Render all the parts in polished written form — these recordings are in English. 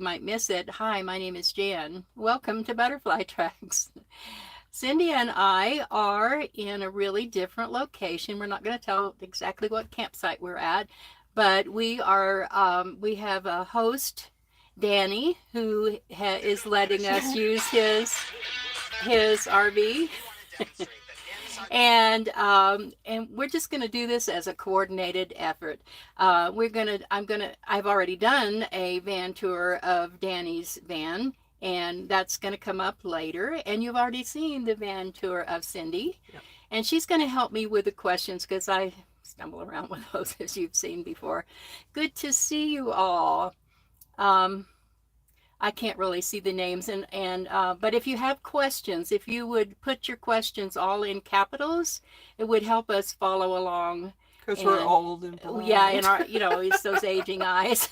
might miss it. Hi, my name is Jan. Welcome to Butterfly Tracks. Cindy and I are in a really different location. We're not going to tell exactly what campsite we're at, but we have a host, Danny, who is letting us use his RV. And we're just going to do this as a coordinated effort. I've already done a van tour of Danny's van, and that's going to come up later. And you've already seen the van tour of Cindy. Yep. And she's going to help me with the questions because I stumble around with those, as you've seen before. Good to see you all. I can't really see the names, but if you have questions, if you would put your questions all in capitals, it would help us follow along. Because we're old and blind. Yeah, and it's those aging eyes.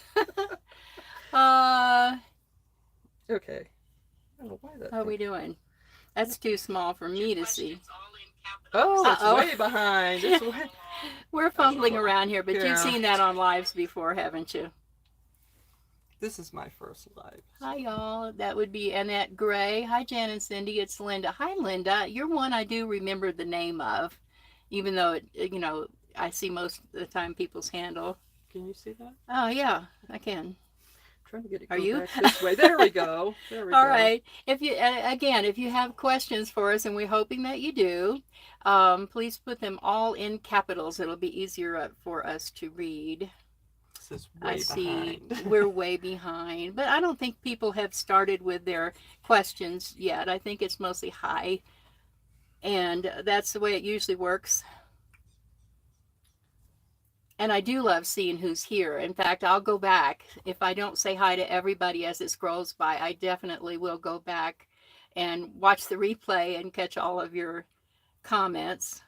uh, Okay. I don't know why that. How are we doing? That's too small for me to see. Oh, it's way behind. It's way... We're fumbling around here, but you've seen that on lives before, haven't you? This is my first live. Hi, y'all. That would be Annette Gray. Hi, Jan and Cindy. It's Linda. Hi, Linda. You're one I do remember the name of, even though I see most of the time people's handle. Can you see that? Oh, yeah, I can. I'm trying to get it. Are you? Back this way. There we go. There we go. All right. If you have questions for us, and we're hoping that you do, please put them all in capitals. It'll be easier for us to read. I see we're way behind, but I don't think people have started with their questions yet. I think it's mostly hi, and that's the way it usually works. And I do love seeing who's here. In fact, I'll go back. If I don't say hi to everybody as it scrolls by, I definitely will go back and watch the replay and catch all of your comments.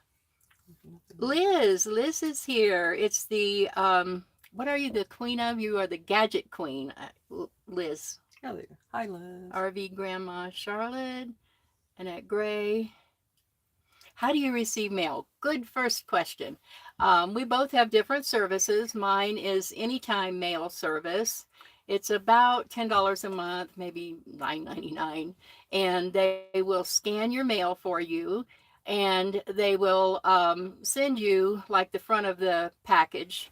Liz is here. It's the what are you, the queen of? You are the gadget queen, Liz. Hi, Liz. RV Grandma Charlotte, Annette Gray. How do you receive mail? Good first question. We both have different services. Mine is anytime mail service. It's about $10 a month, maybe $9.99, and they will scan your mail for you, and they will send you like the front of the package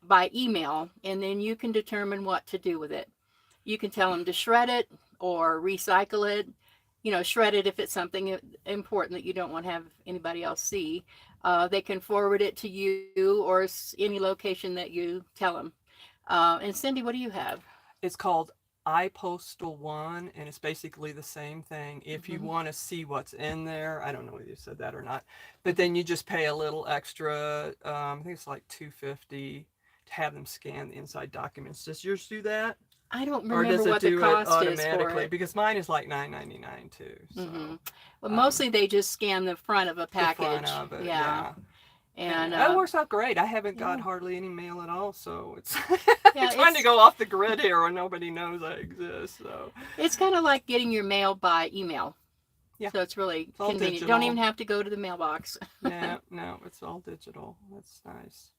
by email, and then you can determine what to do with it. You can tell them to shred it or recycle it. Shred it if it's something important that you don't want to have anybody else see. They can forward it to you or any location that you tell them. And Cindy, what do you have? It's called iPostal One, and it's basically the same thing. If you want to see what's in there, I don't know whether you said that or not, but then you just pay a little extra. I think it's like $2.50 to have them scan the inside documents. Does yours do that? I don't remember what the cost is for it. Because mine is like $9.99 too. So, well, mostly they just scan the front of a package. The front of it, yeah. And that works out great. I haven't got hardly any mail at all, so it's trying to go off the grid here where nobody knows I exist. So it's kind of like getting your mail by email. Yeah. So it's really convenient. Digital. Don't even have to go to the mailbox. No, it's all digital. That's nice.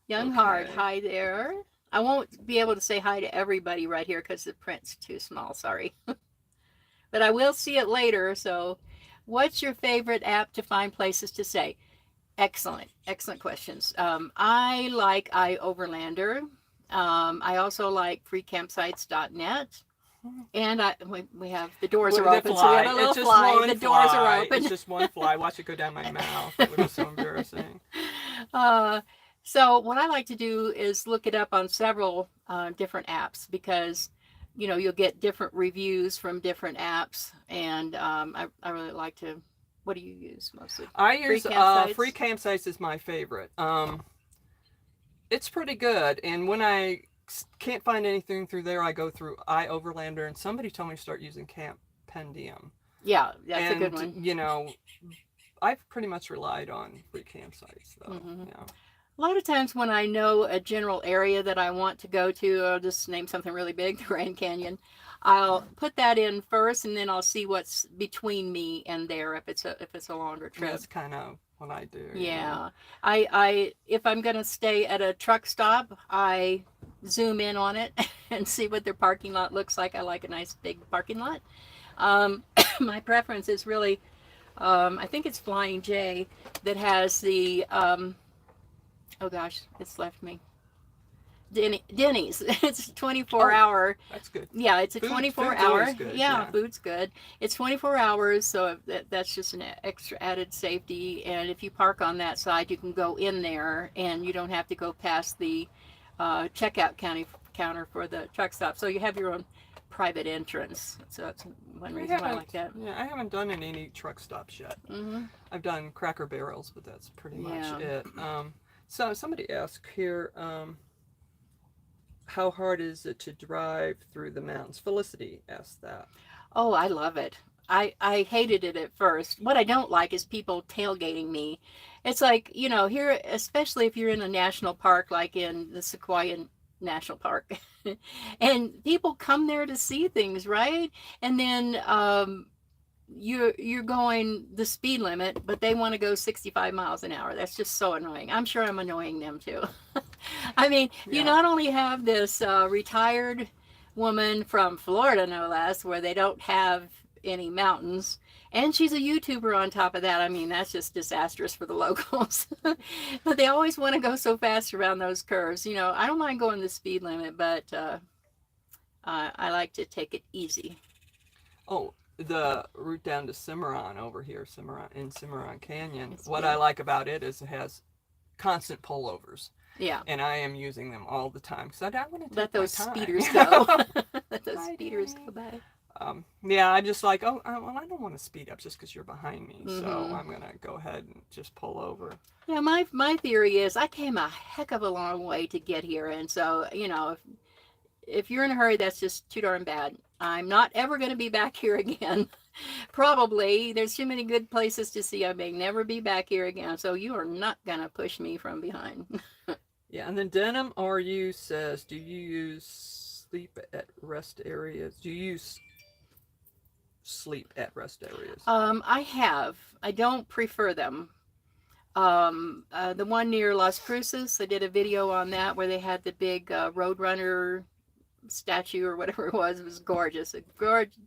Young Heart, hi there. I won't be able to say hi to everybody right here because the print's too small. Sorry. But I will see it later. So what's your favorite app to find places to stay? Excellent questions. I like iOverlander. I also like freecampsites.net. And we have the doors are open, so we have a little fly. The doors are open. It's just one fly. Watch it go down my mouth. It would be so embarrassing. So what I like to do is look it up on several different apps because you'll get different reviews from different apps, and I really like to. What do you use mostly? I use Free Campsites is my favorite. It's pretty good, and when I can't find anything through there, I go through iOverlander, and somebody told me to start using Campendium. Yeah, that's a good one. I've pretty much relied on Free Campsites, though. A lot of times when I know a general area that I want to go to, I'll just name something really big, the Grand Canyon. I'll put that in first, and then I'll see what's between me and there if it's a longer trip. That's kind of what I do. Yeah. I if I'm going to stay at a truck stop, I zoom in on it and see what their parking lot looks like. I like a nice big parking lot. Um, my preference is really, I think it's Flying J that has the, oh gosh, it's left me. Denny's. It's a 24 Oh, hour. that's good. Yeah, it's a Food's 24 always hour. good. Yeah, Yeah. food's good. It's 24 hours, so that's just an extra added safety. And if you park on that side, you can go in there and you don't have to go past the checkout counter for the truck stop. So you have your own private entrance. So that's one I reason why I haven't. like that. Yeah, I haven't done any truck stops yet. Hmm. I've done Cracker Barrels, but that's pretty much Yeah. it. So somebody asked here, how hard is it to drive through the mountains? Felicity asked that. Oh, I love it. I hated it at first. What I don't like is people tailgating me. It's like, here, especially if you're in a national park like in the Sequoia National Park, and people come there to see things, right? And then you're going the speed limit, but they want to go 65 miles an hour. That's just so annoying. I'm sure I'm annoying them too. I mean, you Yeah. not only have this retired woman from Florida, no less, where they don't have any mountains, and she's a YouTuber on top of that. I mean, that's just disastrous for the locals. But they always want to go so fast around those curves. I don't mind going the speed limit, but I like to take it easy. Oh, the route down to Cimarron over here, Cimarron Canyon. It's What I big. like about it is it has constant pullovers, Yeah. and I am using them all the time because I don't want to Let take my those time. speeders go. Let those Hi, speeders Danny. go by. Yeah, I'm just like, oh, well, I don't want to speed up just because you're behind me, so Hmm. I'm gonna go ahead and just pull over. Yeah, my theory is I came a heck of a long way to get here, and so if you're in a hurry, that's just too darn bad. I'm not ever going to be back here again. Probably there's too many good places to see. I may never be back here again. So you are not going to push me from behind. Yeah, and then Denim RU says, do you use sleep at rest areas? Do you use sleep at rest areas? I have. I don't prefer them. The one near Las Cruces, I did a video on that where they had the big Roadrunner statue or whatever it was. It was gorgeous. A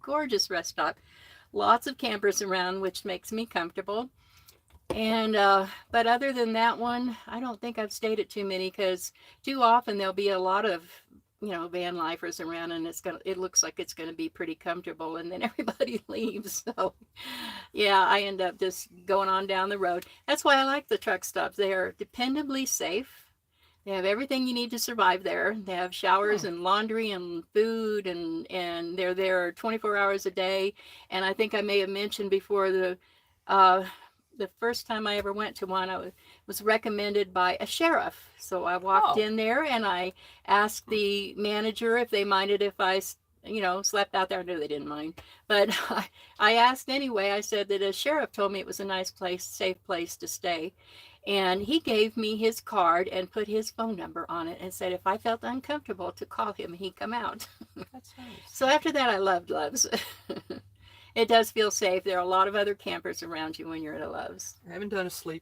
gorgeous rest stop. Lots of campers around, which makes me comfortable. And but other than that one, I don't think I've stayed at too many because too often there'll be a lot of van lifers around, and it looks like it's gonna be pretty comfortable, and then everybody leaves. So yeah, I end up just going on down the road. That's why I like the truck stops. They are dependably safe. They have everything you need to survive there. They have showers Hmm. and laundry and food, and they're there 24 hours a day. And I think I may have mentioned before uh, the first time I ever went to one, was recommended by a sheriff. So I walked Oh. in there and I asked the manager if they minded if I slept out there. No, they didn't mind. But I asked anyway. I said that a sheriff told me it was a nice place, safe place to stay. And he gave me his card and put his phone number on it and said if I felt uncomfortable to call him, he'd come out. That's nice. So after that, I loved Loves. It does feel safe. There are a lot of other campers around you when you're at a Loves. I haven't done a slept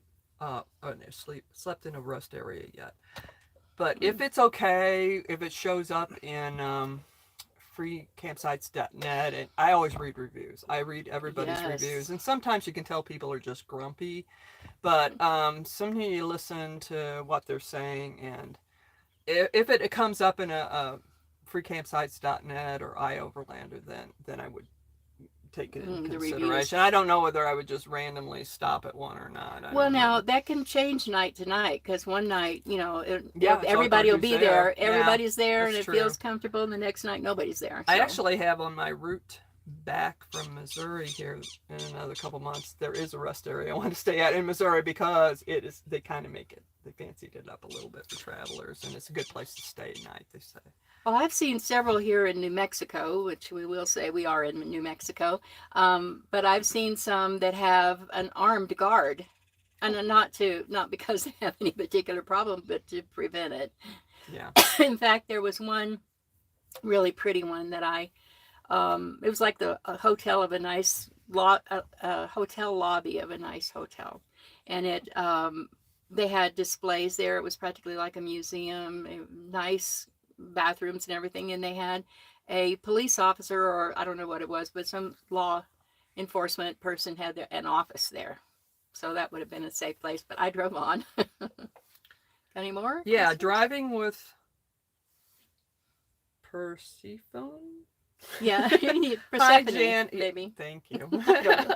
in a rest area yet. But if it's okay, if it shows up in freecampsites.net, and I always read reviews. I read everybody's reviews, Yes. and sometimes you can tell people are just grumpy, but sometimes you listen to what they're saying, and if it comes up in a freecampsites.net or iOverlander, then I would take it in The reviews. consideration. I don't know whether I would just randomly stop at one or not. I Well, don't now know. that can change night to night because one night, Yeah, it's all about everybody will who's be there. there. Yeah, Everybody's there and that's it true. feels comfortable. And the next night, nobody's there. I So, actually have on my route back from Missouri here in another couple months. There is a rest area I want to stay at in Missouri because it is. They kind of make it. They fancied it up a little bit for travelers, and it's a good place to stay at night. They say. well, I've seen several here in New Mexico, which we will say we are in New Mexico. But I've seen some that have an armed guard, and not because they have any particular problem, but to prevent it. Yeah. In fact, there was one really pretty one that it was like a hotel of a nice a hotel lobby of a nice hotel, and they had displays there. It was practically like a museum, nice bathrooms and everything, and they had a police officer, or I don't know what it was, but some law enforcement person had an office there. So that would have been a safe place, but I drove on. Any more? Yeah, questions? driving with Persephone. Yeah, you need Hi, Persephone, Jan. baby. Thank you. I don't know.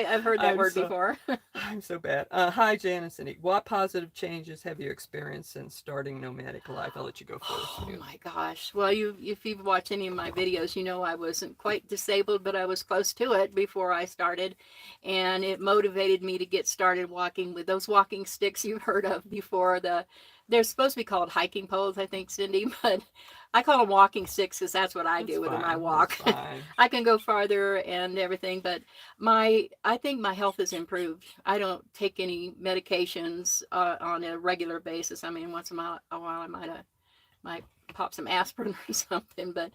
I've heard that word before. I'm so bad. Hi, Jan and Cindy. What positive changes have you experienced since starting Nomadic Life? I'll let you go first. Oh my gosh. Well, if you've watched any of my videos, you know I wasn't quite disabled, but I was close to it before I started. And it motivated me to get started walking with those walking sticks you've heard of before. They're supposed to be called hiking poles, I think, Cindy, but I call them walking sticks because that's what I do with them. I walk. I can go farther and everything, but I think my health has improved. I don't take any medications on a regular basis. I mean, once in a while I might pop some aspirin or something, but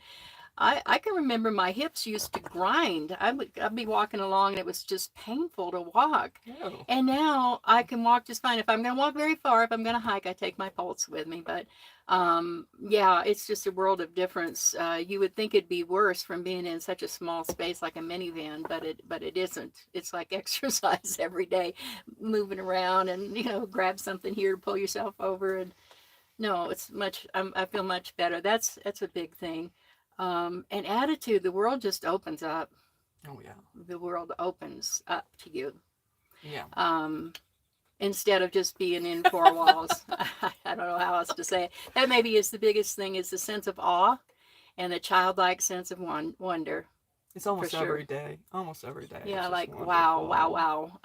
I can remember my hips used to grind. I'd be walking along and it was just painful to walk. Oh. And now I can walk just fine. If I'm going to walk very far, if I'm going to hike, I take my Pulse with me. But yeah, it's just a world of difference. You would think it'd be worse from being in such a small space like a minivan, but it isn't. It's like exercise every day, moving around and, grab something here to pull yourself over. And no, it's much, I feel much better. That's a big thing. And attitude, the world just opens up. Oh, yeah. The world opens up to you. Yeah. Instead of just being in four walls. I don't know how else to say it. That maybe is the biggest thing, is the sense of awe and the childlike sense of wonder. It's almost every day. Almost every day. Yeah, like wow, wow, wow.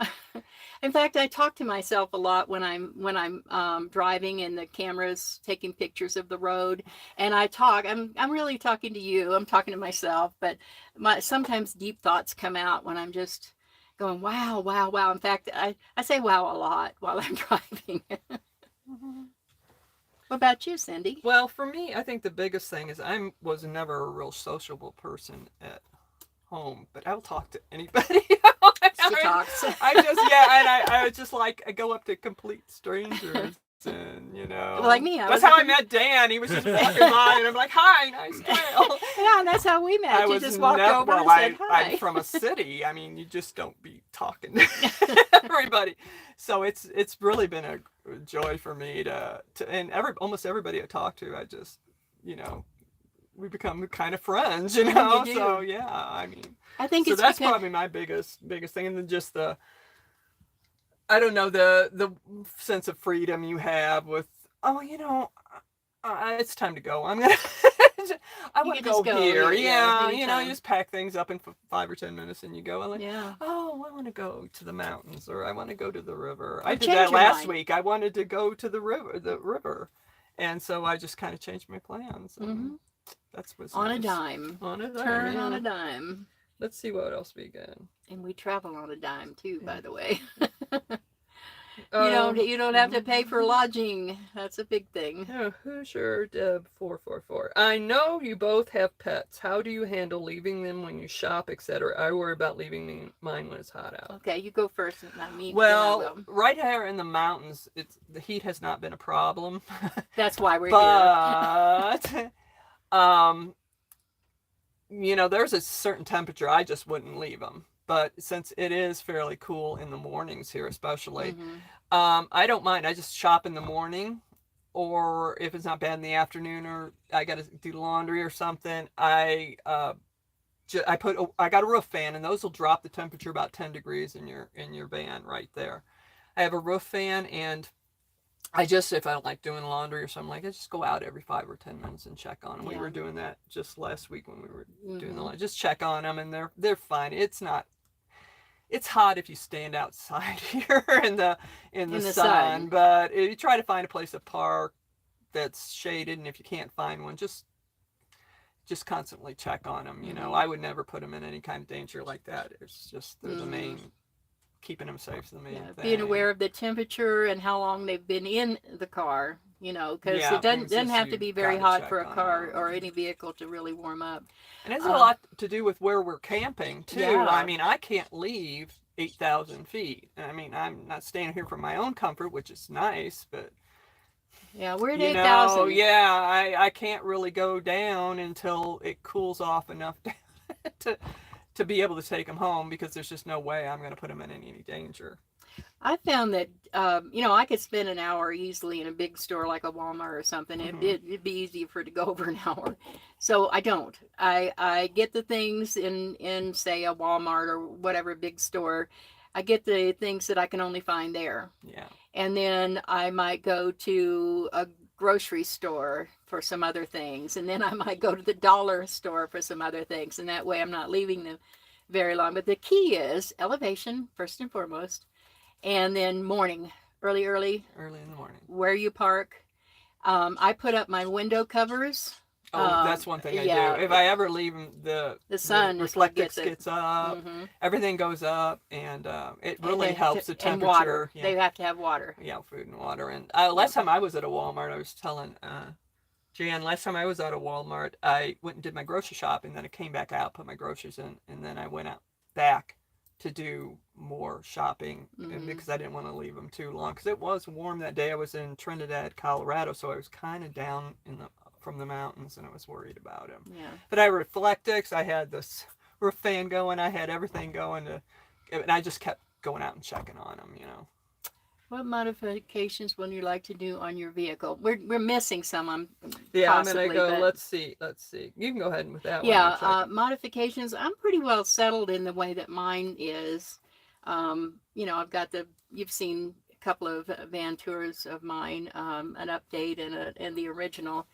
In fact, I talk to myself a lot when I'm driving and the camera's taking pictures of the road, and I talk. I'm really talking to you. I'm talking to myself, but sometimes deep thoughts come out when I'm just going wow, wow, wow. In fact, I say wow a lot while I'm driving. What about you, Cindy? Well, for me, I think the biggest thing is I was never a real sociable person at home, but I'll talk to anybody. She talks. I just like, I go up to complete strangers and, like me. That's how I met Dan. He was just walking by and I'm like, hi, nice trail. Yeah, and that's how we met. You just walked over and said hi. I'm from a city. I mean, you just don't be talking to everybody. So it's really been a joy for me to and almost everybody I talk to, I just, we become kind of friends, So yeah, I mean, I think so. That's probably my biggest thing, and then just the sense of freedom you have with it's time to go. I want to go here. Yeah, you just pack things up in 5 or 10 minutes, and you go. I want to go to the mountains, or I want to go to the river. I did that last week. I wanted to go to the river, and so I just kind of changed my plans. Mm-hmm. That's what's on nice. A dime. On a dime. Turn on a dime. Let's see what else we got. And we travel on a dime too, by the way. You don't have to pay for lodging. That's a big thing. Yeah, Hoosier Deb 444. I know you both have pets. How do you handle leaving them when you shop, etc.? I worry about leaving mine when it's hot out. Okay, you go first, and not me. Well, right here in the mountains, the heat has not been a problem. That's why we're here. But there's a certain temperature. I just wouldn't leave them. But since it is fairly cool in the mornings here, especially, I don't mind. I just shop in the morning, or if it's not bad in the afternoon, or I got to do laundry or something, I got a roof fan, and those will drop the temperature about 10 degrees in your van right there. I have a roof fan, and if I like doing laundry or something, I just go out every 5 or 10 minutes and check on them. Yeah. We were doing that just last week when we were doing the laundry. Just check on them, and they're fine. It's hot if you stand outside here in the sun, but if you try to find a place to park that's shaded, and if you can't find one, just constantly check on them. I would never put them in any kind of danger like that. It's just they're the main. Keeping them safe is the main thing. Being aware of the temperature and how long they've been in the car, because it doesn't have to be very hot for a car or any vehicle to really warm up. And it's a lot to do with where we're camping too. Yeah. I mean, I can't leave 8,000 feet. I mean, I'm not staying here for my own comfort, which is nice, but Yeah, we're at you know, 8,000. yeah, I can't really go down until it cools off enough to to be able to take them home, because there's just no way I'm going to put them in any danger. I found that I could spend an hour easily in a big store like a Walmart or something. Hmm. It'd be easy for it to go over an hour. So I don't. I get the things in say a Walmart or whatever big store. I get the things that I can only find there. Yeah. And then I might go to a grocery store for some other things. And then I might go to the dollar store for some other things. And that way I'm not leaving them very long. But the key is elevation, first and foremost, and then morning, early, Early in the morning. where you park. I put up my window covers. Oh, that's one thing I do. Yeah, If I ever leave 'em, the the sun is what reflectix gets it. gets up, Hmm. everything goes up, and it And really helps the and water. temperature. Yeah, They have to have water. yeah, food and water. And Yep. last time I was at a Walmart, I was telling Jan, last time I was at a Walmart, I went and did my grocery shopping, then I came back out, put my groceries in, and then I went out back to do more shopping, Hmm. because I didn't want to leave them too long, because it was warm that day. I was in Trinidad, Colorado, so I was kind of down in the from the mountains, and I was worried about him. Yeah. But I reflectix, I had this roof fan going, I had everything going and I just kept going out and checking on them, you know. What modifications would you like to do on your vehicle? We're missing some. Yeah, I'm gonna Possibly, go. but Let's see. You can go ahead with that one. yeah, I'm checking. modifications. I'm pretty well settled in the way that mine is. I've got you've seen a couple of van tours of mine, an update and the original.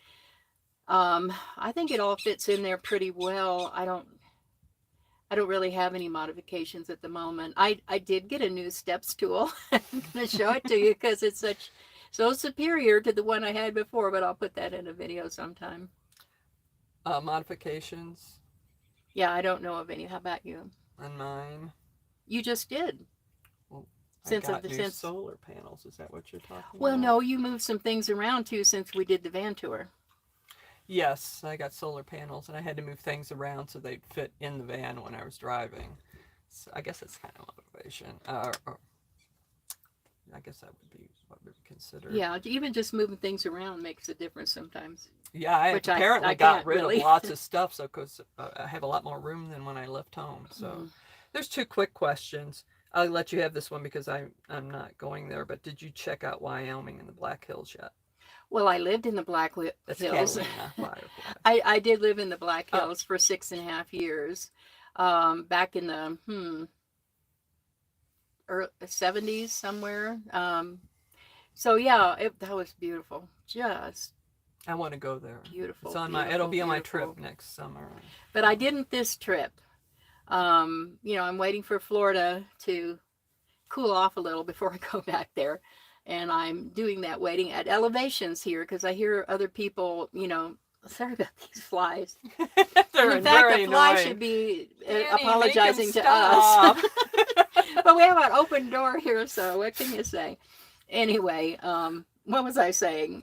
I think it all fits in there pretty well. I don't really have any modifications at the moment. I did get a new steps tool. I'm going to show it to you because it's so superior to the one I had before, but I'll put that in a video sometime. Modifications Yeah, I don't know of any. How about you? on mine. You just did. Well, I Since of got the new since solar panels. Is that what you're talking Well, about? no, you moved some things around too since we did the van tour. Yes, I got solar panels, and I had to move things around so they'd fit in the van when I was driving. So I guess it's kind of motivation. Or I guess that would be what would be considered. Yeah, even just moving things around makes a difference sometimes. Yeah, I Which apparently I got can't rid really. of lots of stuff, so because I have a lot more room than when I left home. So Mhm. there's two quick questions. I'll let you have this one because I'm not going there. But did you check out Wyoming and the Black Hills yet? Well, I lived in the Black That's Hills. Catalina Firefly. I did live in the Black Oh, Hills for 6.5 years, back in the 70s somewhere. So yeah, that was beautiful, just I want to go there. beautiful, It's on my. It'll beautiful, be on my beautiful. trip next summer. But I didn't this trip. I'm waiting for Florida to cool off a little before I go back there. And I'm doing that waiting at elevations here because I hear other people, sorry about these flies. And They're in fact, very the fly annoying. should be Annie, apologizing make to him us. stop. But we have an open door here, so what can you say? Anyway, what was I saying?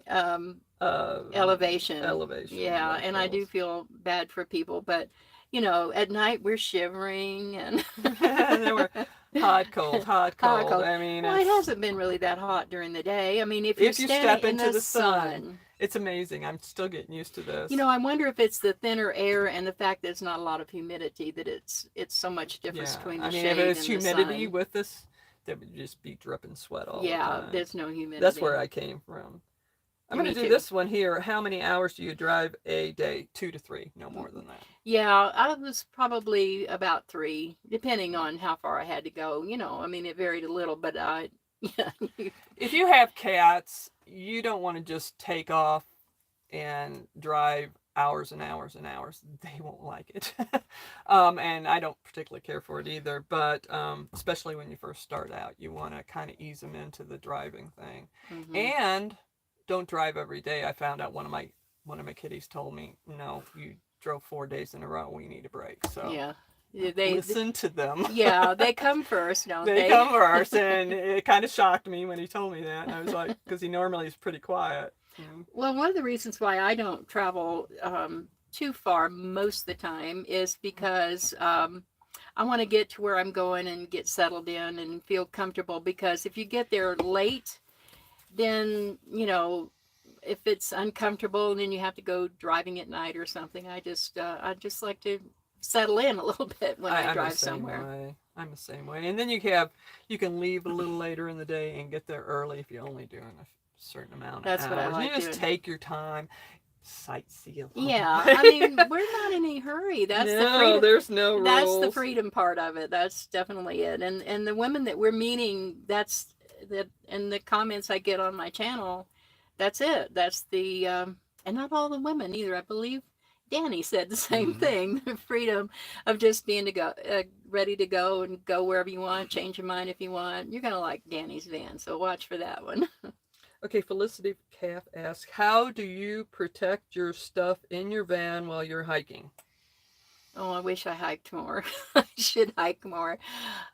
Elevation. Elevation. Yeah, Black and I do Hills. feel bad for people, but at night we're shivering and And they were hot, cold, hot, hot, cold. cold. I mean, Well, it it's hasn't been really that hot during the day. I mean, if you're if you standing step in into the the sun, sun, it's amazing. I'm still getting used to this. I wonder if it's the thinner air and the fact that it's not a lot of humidity that it's so much difference Yeah, between I the mean, if shade it's and the humidity sun. with this, there would just be dripping sweat all the Yeah, time. there's no That's where humidity. I came from. I'm Me going to do too. this one here. How many hours do you drive a day? 2 to 3, no more than that. Yeah, I was probably about 3, depending on how far I had to go. I mean, it varied a little, but yeah, If you have cats, you don't want to just take off and drive hours and hours and hours. They won't like it. And I don't particularly care for it either, but especially when you first start out, you want to kind of ease them into the driving thing. hmm And don't drive every day. I found out one of my kitties told me, no, you drove 4 days in a row. We need a break. So yeah. They, listen to them. yeah, they come first, don't They they? come first, and it kind of shocked me when he told me that. And I was like, because he normally is pretty quiet. Well, one of the reasons why I don't travel too far most of the time is because I want to get to where I'm going and get settled in and feel comfortable, because if you get there late, then, if it's uncomfortable and then you have to go driving at night or something, I just like to settle in a little bit when I I'm the drive same somewhere. way. I'm the same way. And then you can leave a little later in the day and get there early if you're only doing a certain amount of That's what I hours. like You just doing. take your time, sightsee a little Yeah, bit. I mean, we're not in any hurry. That's the No, freedom. there's no That's the rules. freedom part of it. That's definitely it. And the women that we're meeting, that's that, and the comments I get on my channel, that's it. That's the and not all the women either. I believe Danny said the same thing. The freedom of just being to go, ready to go and go wherever you want. Change your mind if you want. You're gonna like Danny's van, so watch for that one. Okay, Felicity Calf asks, how do you protect your stuff in your van while you're hiking? Oh, I wish I hiked more. I should hike more.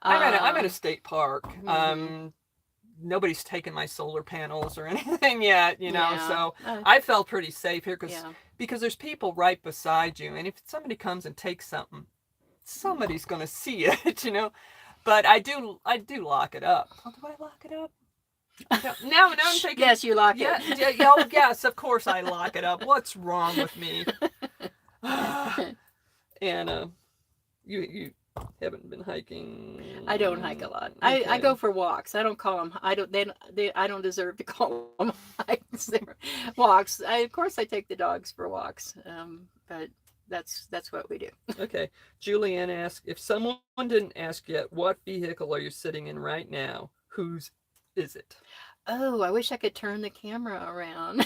I'm at a state park. Mhm. Nobody's taken my solar panels or anything yet, Yeah. so I felt pretty safe here Yeah. because there's people right beside you, and if somebody comes and takes something, somebody's going to see it. But I do lock it up. Oh, do I lock it up? Now I'm thinking. Yes, you lock Yeah, it. yeah, oh, yes, of course I lock it up. What's wrong with me? And you haven't been hiking. I don't hike a lot. I Okay. go for walks. I don't call them. I don't. I don't deserve to call them hikes. They're walks. Of course, I take the dogs for walks. But that's what we do. Okay. Julianne asked, if someone didn't ask yet, what vehicle are you sitting in right now? Whose is it? Oh, I wish I could turn the camera around.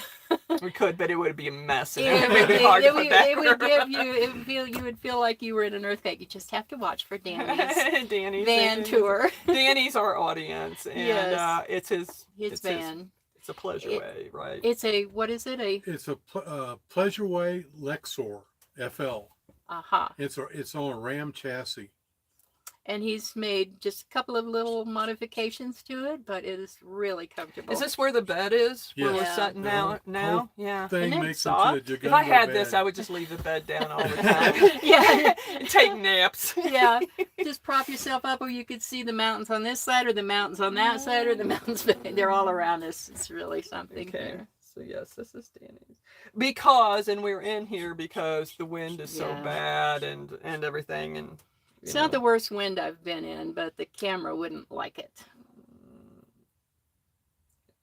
We could, but it would be a mess, and Yeah, it would be hard to put back. it would give you. It would feel. You would feel like you were in an earthquake. You just have to watch for Danny's Danny's van tour. Danny's our audience, and Yes. it's his Van. It's a pleasure way, right? It's a, what is it? It's a Pleasureway Lexor FL. Aha. It's on a Ram chassis. And he's made just a couple of little modifications to it, but it is really comfortable. Is this where the bed is? Where we're Yeah. sitting now? Yeah. Thing Isn't it makes soft? into a If I Jagumbo had bed. this, I would just leave the bed down all the time. Yeah. And take naps. Yeah, just prop yourself up where you could see the mountains on this side or the mountains on that side or the mountains. They're all around us. It's really something. Okay. Here. So yes, this is Danny's. And we're in here because the wind is so Yeah. bad and everything, and It's not the worst wind I've been in, but the camera wouldn't like it.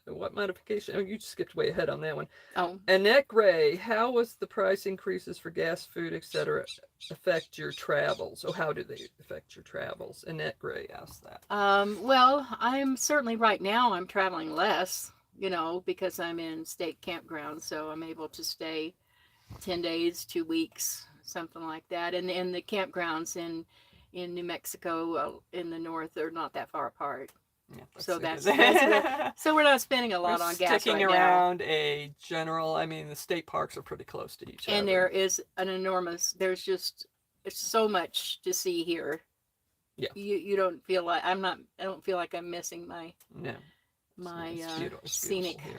What modification? Oh, you skipped way ahead on that one. Oh, Annette Gray, how was the price increases for gas, food, etc. affect your travels? Oh, how do they affect your travels? Annette Gray asked that. well, I'm certainly right now I'm traveling less, because I'm in state campgrounds, so I'm able to stay 10 days, 2 weeks, something like that. And the campgrounds in New Mexico, in the north, are not that far apart. Yeah, So that's so we're not spending a lot we're on gas sticking right now. around a general. I mean, the state parks are pretty close to each other. And there is an enormous. There's just so much to see here. Yeah. You don't feel like I don't feel like I'm missing my No. It's beautiful scenic. here.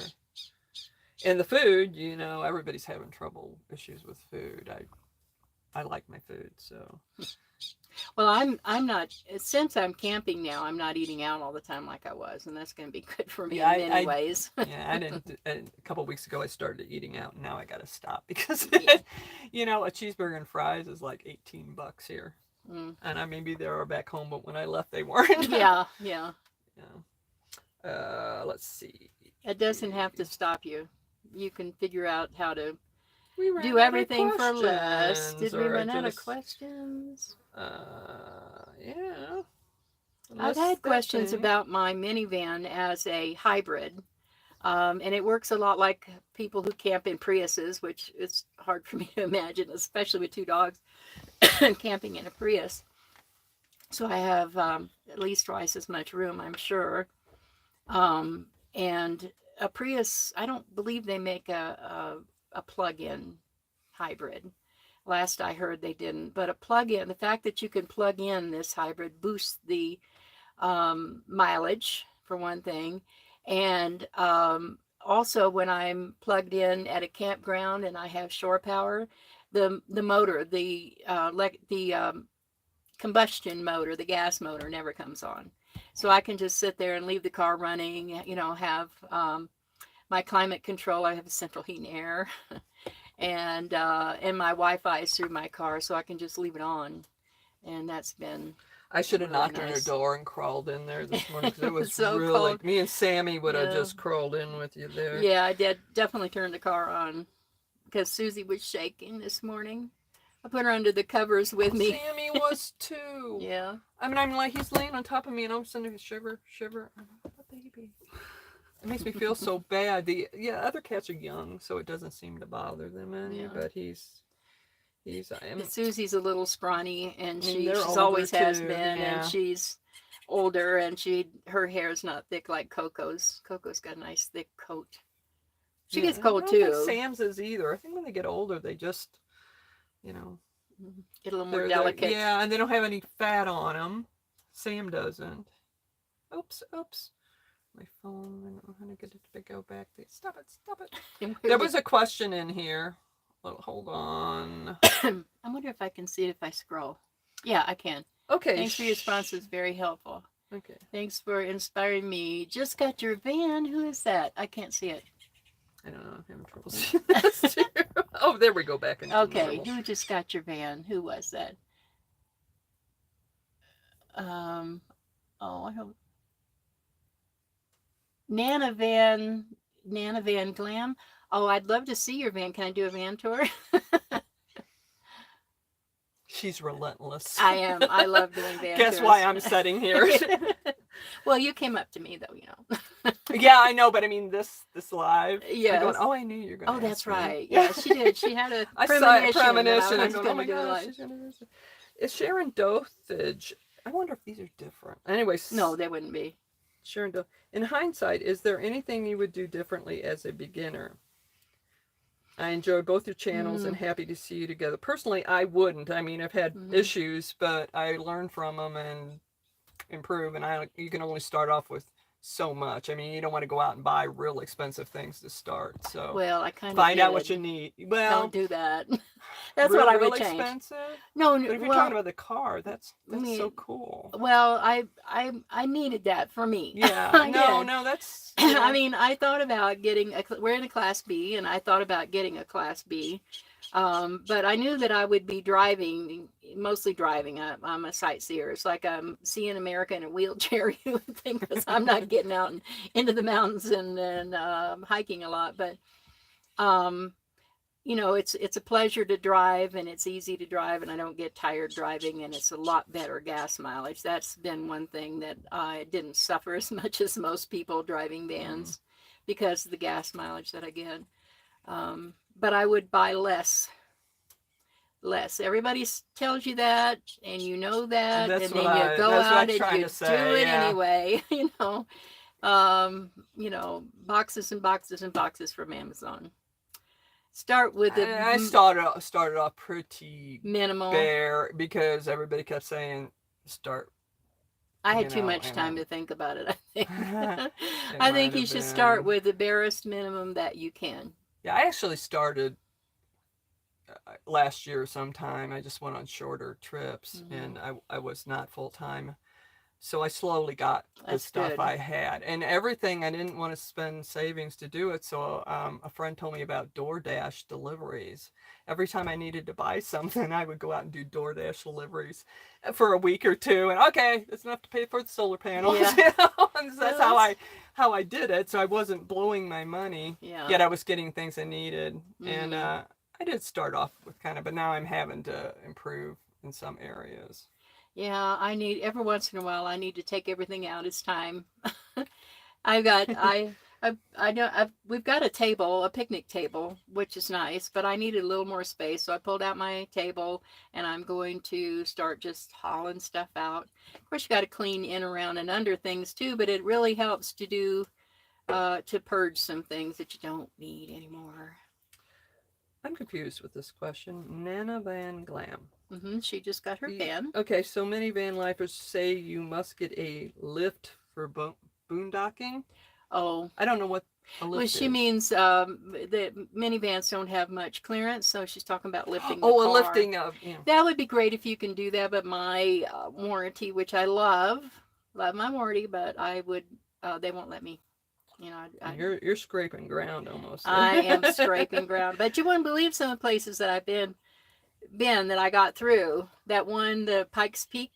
And the food, everybody's having trouble issues with food. I like my food, so. Well, I'm not, since I'm camping now, I'm not eating out all the time like I was, and that's going to be good for me Yeah, in many ways. Yeah, I didn't. A couple of weeks ago, I started eating out, and now I got to stop because, Yeah. a cheeseburger and fries is like $18 here, Mm. and I maybe they are back home, but when I left, they weren't. Yeah. Let's see. It doesn't have to stop you. You can figure out how to We ran do out of everything for less. questions, Did we or run I out of just- questions? Yeah. I've Unless had that questions thing- about my minivan as a hybrid. And it works a lot like people who camp in Priuses, which is hard for me to imagine, especially with 2 dogs camping in a Prius. So I have at least twice as much room, I'm sure. And a Prius, I don't believe they make a plug-in hybrid. Last I heard they didn't. But a plug-in, the fact that you can plug in this hybrid boosts the mileage, for one thing. And also, when I'm plugged in at a campground and I have shore power, the motor, the combustion motor, the gas motor never comes on. So I can just sit there and leave the car running, have my climate control. I have central heat and air, and my Wi-Fi is through my car, so I can just leave it on. And that's been I should have really knocked on her nice. door and crawled in there this morning because it was So really, cold. me and Sammy would have Yeah. just crawled in with you there. Yeah, I did definitely turn the car on because Susie was shaking this morning. I put her under the covers with me. Sammy was too. Yeah. I mean, I'm like, he's laying on top of me and all of a sudden he's shiver. I'm like, oh, baby. It makes me feel so bad. The other cats are young, so it doesn't seem to bother them any, Yeah. but But Susie's a little scrawny, and she's older always has too, been, yeah. and she's older, and her hair's not thick like Coco's. Coco's got a nice thick coat. She gets cold I don't think too. Sam's is either. I think when they get older, they just, Get a little more they're delicate. yeah, and they don't have any fat on them. Sam doesn't. Oops. My phone. I don't know how to get it to go back there. Stop it. There was a question in here. Well, hold on. I wonder if I can see it if I scroll. Yeah, I can. Okay. Thanks for your responses. Very helpful. Okay. Thanks for inspiring me. Just got your van. Who is that? I can't see it. I don't know. I'm having trouble seeing this too. Oh, there we go. Back into Okay, normal. who just got your van? Who was that? I hope Nana Van Glam. Oh, I'd love to see your van. Can I do a van tour? She's relentless. I am. I love doing van Guess tours. why I'm sitting here. Well, you came up to me though, Yeah, I know, but I mean this live. Yes. I'm going, oh, I knew you were going. Oh, to that's ask me. right. Yeah, she did. She had a I saw it, premonition. That premonition. I I'm was going, oh going my to do gosh. live. She's gonna do this. Is Sharon Dothage? I wonder if these are different. Anyways. No, they wouldn't be. Sharon Dothage. In hindsight, is there anything you would do differently as a beginner? I enjoy both your channels and happy to see you together. Personally, I wouldn't. I mean, I've had issues, but I learn from them and improve. And you can only start off with so much. I mean, you don't want to go out and buy real expensive things to start. So Well, I kind of find out what you need. Well, don't do that. That's what I would real change. Expensive? No, But if you're well, talking about the car, that's mean, so cool. Well, I needed that for me. Yeah. I no, did. no, that's. I mean, I thought about getting we're in a Class B, and I thought about getting a Class B, but I knew that I would be mostly driving. I'm a sightseer. It's like I'm seeing America in a wheelchair, you would think, because I'm not getting out into the mountains and hiking a lot. But it's a pleasure to drive, and it's easy to drive, and I don't get tired driving, and it's a lot better gas mileage. That's been one thing that I didn't suffer as much as most people driving vans because of the gas mileage that I get. But I would buy less. Everybody tells you that, and you know that, That's and what then you go out and trying you to say, do it yeah. anyway. Boxes and boxes and boxes from Amazon. Start with the I started off pretty minimal. bare because everybody kept saying start. I had too much time to think about it, I think. It I think might you have should start been. with the barest minimum that you can. Yeah, I actually started last year sometime. I just went on shorter trips, and I was not full time. So I slowly got the That's stuff good. I had, and everything. I didn't want to spend savings to do it. So a friend told me about DoorDash deliveries. Every time I needed to buy something, I would go out and do DoorDash deliveries for a week or two. And okay, it's enough to pay for the solar panels. Yeah. And so that's how I did it. So I wasn't blowing my money. Yeah. Yet I was getting things I needed. And I did start off with but now I'm having to improve in some areas. Yeah, every once in a while I need to take everything out. It's time. We've got a picnic table, which is nice, but I needed a little more space. So I pulled out my table, and I'm going to start just hauling stuff out. Of course, you got to clean in, around, and under things too, but it really helps to purge some things that you don't need anymore. I'm confused with this question. Nana Van Glam. She just got her van. Okay, so many van lifers say you must get a lift for boondocking. Oh, I don't know what a Well, lift she is? means the minivans don't have much clearance, so she's talking about lifting the Oh, a car. lifting of, That would be great if you can do that, but my warranty, which I love my warranty, but I would, they won't let me. You know, you're scraping ground almost. I am scraping ground. But you wouldn't believe some of the places that I've been that I got through. That one, the Pikes Peak,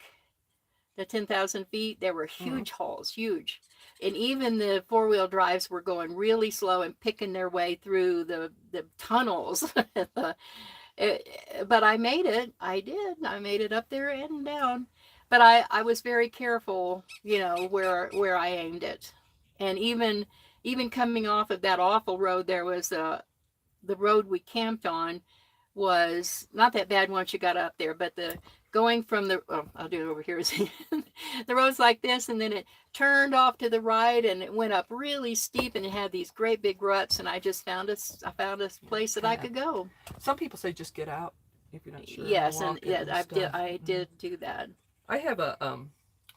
the 10,000 feet, there were huge holes, huge. And even the four-wheel drives were going really slow and picking their way through the tunnels. But I made it. I did. I made it up there and down. But I was very careful, you know, where I aimed it. And even coming off of that awful road, there was the road we camped on was not that bad once you got up there, but the going from the I'll do it over here. The road's like this, and then it turned off to the right, and it went up really steep, and it had these great big ruts. And I just found I found a place that I could go. Some people say just get out if you're not sure. Yes, and walk it yeah, stuff. I did do that. I have a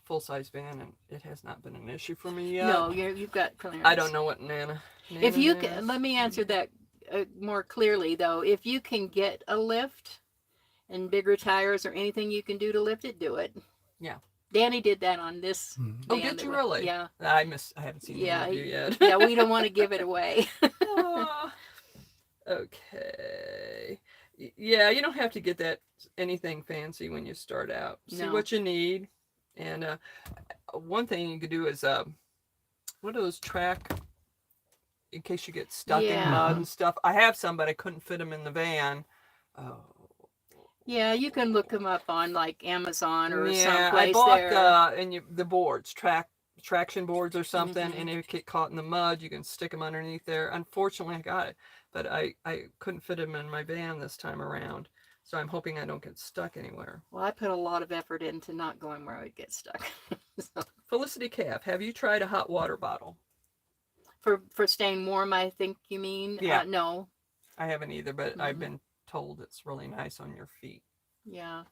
full-size van, and it has not been an issue for me yet. No, you've got clearance. I don't know what Nana If you has. can, let me answer that more clearly though. If you can get a lift and bigger tires or anything you can do to lift it, do it. Yeah. Danny did that on this. Oh, van did that you we- really? Yeah. I haven't seen Yeah, the review yet. Yeah, we don't want to give it away. Ah, okay. Yeah, you don't have to get that anything fancy when you start out. See No. what you need. And one thing you could do is what are those track in case you get stuck in Yeah. mud and stuff. I have some, but I couldn't fit them in the van. Oh. Yeah, you can look them up on like Amazon or Yeah, someplace I bought there. the boards, traction boards or something, and if you get caught in the mud, you can stick them underneath there. Unfortunately, I got it, but I couldn't fit them in my van this time around. So I'm hoping I don't get stuck anywhere. Well, I put a lot of effort into not going where I would get stuck. So, Felicity Calf, have you tried a hot water bottle? for staying warm, I think you mean. Yeah. No. I haven't either, but I've been told it's really nice on your feet. Yeah.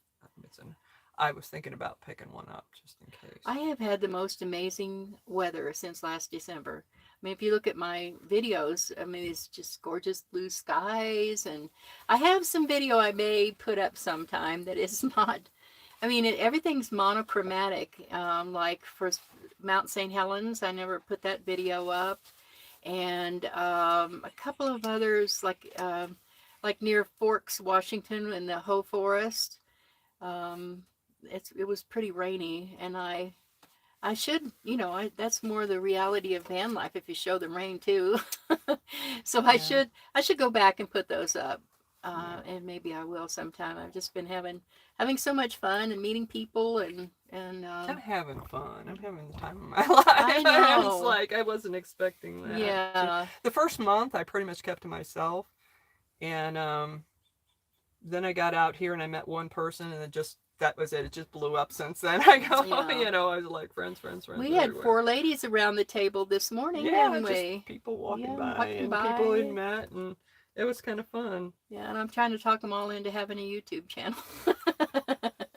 I was thinking about picking one up just in case. I have had the most amazing weather since last December. I mean, if you look at my videos, I mean, it's just gorgeous blue skies. And I have some video I may put up sometime that is not, I mean, everything's monochromatic. Like for Mount St. Helens, I never put that video up. And a couple of others, like near Forks, Washington, in the Hoh Forest. It was pretty rainy, and I should, you know, that's more the reality of van life if you show the rain too. So I should go back and put those up, and maybe I will sometime. I've just been having so much fun and meeting people and I'm having fun. I'm having the time of my life. I know. It's like I wasn't expecting that. Yeah. The first month I pretty much kept to myself, and then I got out here and I met one person, and that was it. It just blew up since then. I go, you know, I was like friends. We had everywhere. 4 ladies around the table this morning, Yeah, didn't just we? people walking Yeah, by and people we'd met, and it was kind of fun. Yeah, and I'm trying to talk them all into having a YouTube channel.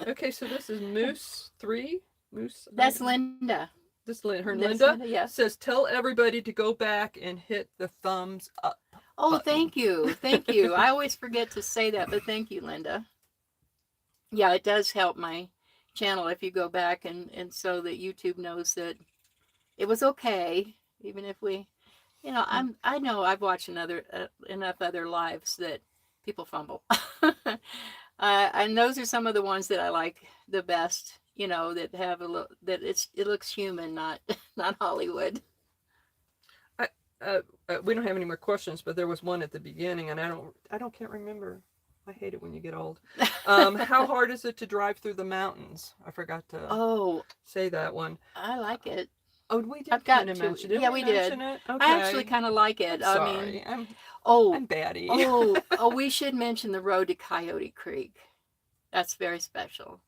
Okay, so this is Moose 3. Moose. That's Linda. This her That's Linda Linda, yeah. says, tell everybody to go back and hit the thumbs up. Oh, button. thank you. Thank you. I always forget to say that, but thank you, Linda. Yeah, it does help my channel if you go back and so that YouTube knows that it was okay, even if we, you know, I know I've watched enough other lives that people fumble. And those are some of the ones that I like the best, you know, that have it looks human, not Hollywood. We don't have any more questions, but there was one at the beginning, and can't remember. I hate it when you get old. How hard is it to drive through the mountains? I forgot to say that one. I like it. Oh, we did. I've gotten kind to of mention it. Yeah, we did. Okay. I actually kind of like it. Sorry, I mean, I'm batty. We should mention the road to Coyote Creek. That's very special.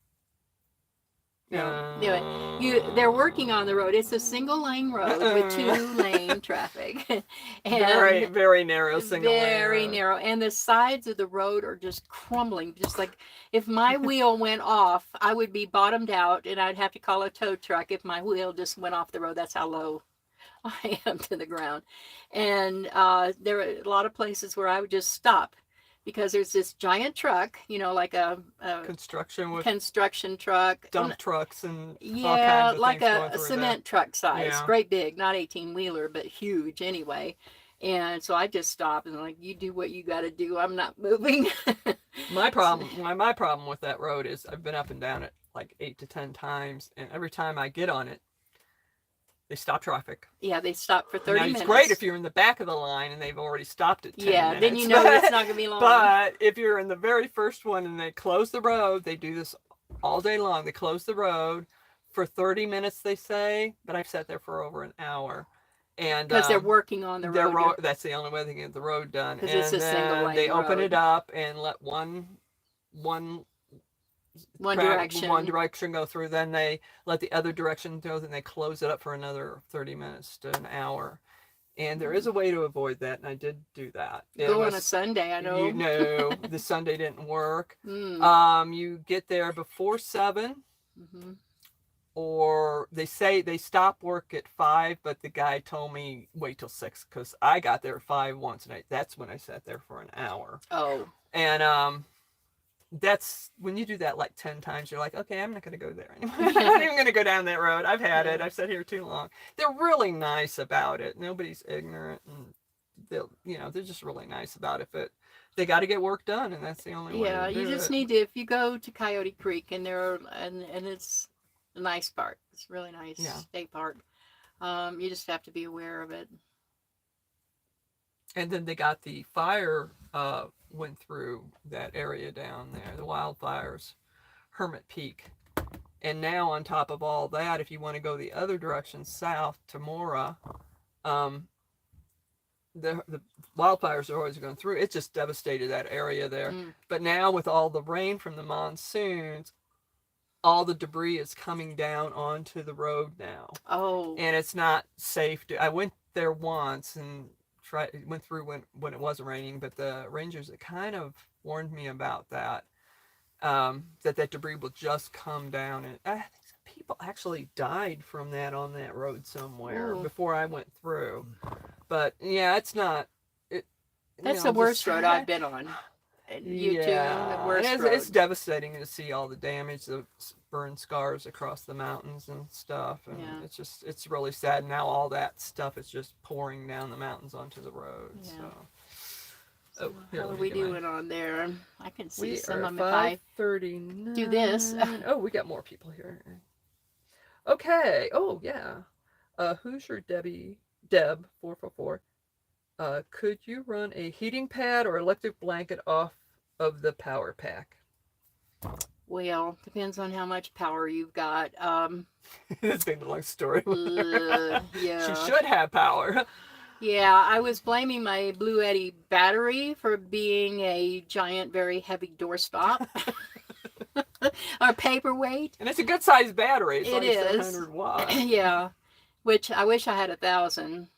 They're working on the road. It's a single lane road with 2-lane traffic. And very, very narrow single lane. Very narrow. And the sides of the road are just crumbling. Just like if my wheel went off, I would be bottomed out and I'd have to call a tow truck if my wheel just went off the road. That's how low I am to the ground. And there are a lot of places where I would just stop because there's this giant truck, like a Construction with construction truck. dump trucks and all Yeah, kinds of like things going a through there. cement truck size, Yeah. great big, not 18-wheeler, but huge anyway. And so I just stopped and like, you do what you got to do. I'm not moving. My problem with that road is I've been up and down it like 8 to 10 times, and every time I get on it, they stop traffic. Yeah, they stop for 30 Now, minutes. it's great if you're in the back of the line and they've already stopped at 10 Yeah, minutes. then you know it's not going to be long. But if you're in the very first one and they close the road, they do this all day long. They close the road for 30 minutes, they say, but I've sat there for over an hour. And because they're working on the road. That's the only way they can get the road done. Because And it's a single then lane they open road. it up and let one direction go through, then they let the other direction go, then they close it up for another 30 minutes to an hour. And there is a way to avoid that, and I did do that. Go on a Sunday, I know. The Sunday didn't work. Mm. You get there before 7, Mm-hmm. or they say they stop work at 5, but the guy told me wait till 6 because I got there at 5 once, and that's when I sat there for an hour. Oh. And that's when you do that like 10 times, you're like, okay, I'm not going to go there anymore. I'm not even going to go down that road. I've had it. I've sat here too long. They're really nice about it. Nobody's ignorant, and they're just really nice about it. But they got to get work done, and that's the only way. Yeah, to do you just it. need to, if you go to Coyote Creek and and it's a nice park. It's a really nice state park. You just have to be aware of it. And then they got the fire went through that area down there, the wildfires, Hermit Peak. And now on top of all that, if you want to go the other direction south to Mora, the wildfires are always going through. It just devastated that area there. But now with all the rain from the monsoons, all the debris is coming down onto the road now. Oh. And it's not safe I went there once and went through when it wasn't raining, but the rangers kind of warned me about that, that debris will just come down, and I think some people actually died from that on that road somewhere before I went through. But yeah, it's not. That's the worst road I've been on. You too, the worst road. It's devastating to see all the damage, the burn scars across the mountains and stuff, and it's really sad. Now all that stuff is just pouring down the mountains onto the road. So how are we doing on there? I can see some of them if I 5:39. do this. Oh, we got more people here. Okay. Oh yeah. Hoosier Deb 444. Could you run a heating pad or electric blanket off of the power pack? Well, depends on how much power you've got. It's been a long story. Yeah. She should have power. Yeah, I was blaming my Blue Eddy battery for being a giant, very heavy doorstop. Or paperweight. And it's a good sized battery. It's It only is. 700 watts. Yeah, which I wish I had 1,000.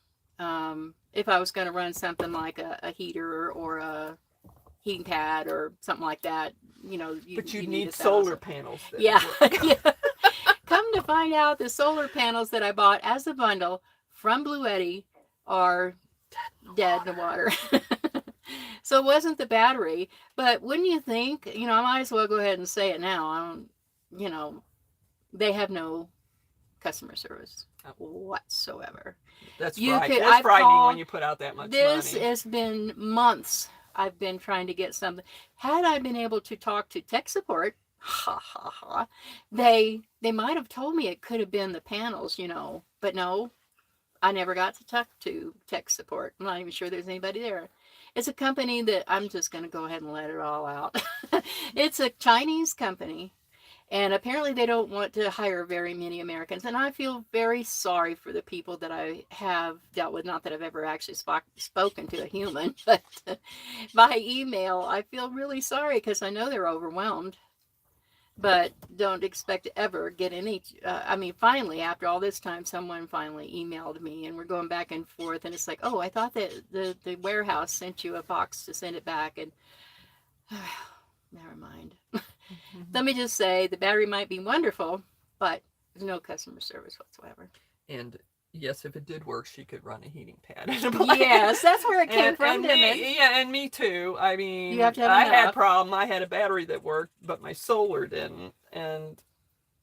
If I was going to run something like a heater or a heating pad or something like that, But you need need solar panels. Yeah. Come to find out, the solar panels that I bought as a bundle from Blue Eddy are dead in the water. So it wasn't the battery, but wouldn't you think, I might as well go ahead and say it now. They have no customer service whatsoever. That's frightening. That's frightening when you put out that much money. This has been months. I've been trying to get something. Had I been able to talk to tech support, they might have told me it could have been the panels, but no, I never got to talk to tech support. I'm not even sure there's anybody there. It's a company that I'm just going to go ahead and let it all out. It's a Chinese company. And apparently they don't want to hire very many Americans. And I feel very sorry for the people that I have dealt with. Not that I've ever actually spoken to a human, but by email, I feel really sorry because I know they're overwhelmed. But don't expect to ever get any. Finally, after all this time, someone finally emailed me, and we're going back and forth. And it's like, oh, I thought that the warehouse sent you a box to send it back. And never mind. Let me just say the battery might be wonderful, but there's no customer service whatsoever. And yes, if it did work, she could run a heating pad in a place. Yes, that's where it came from, didn't it? Yeah, and me too. I mean, You have to have I had enough. problem. I had a battery that worked, but my solar didn't, and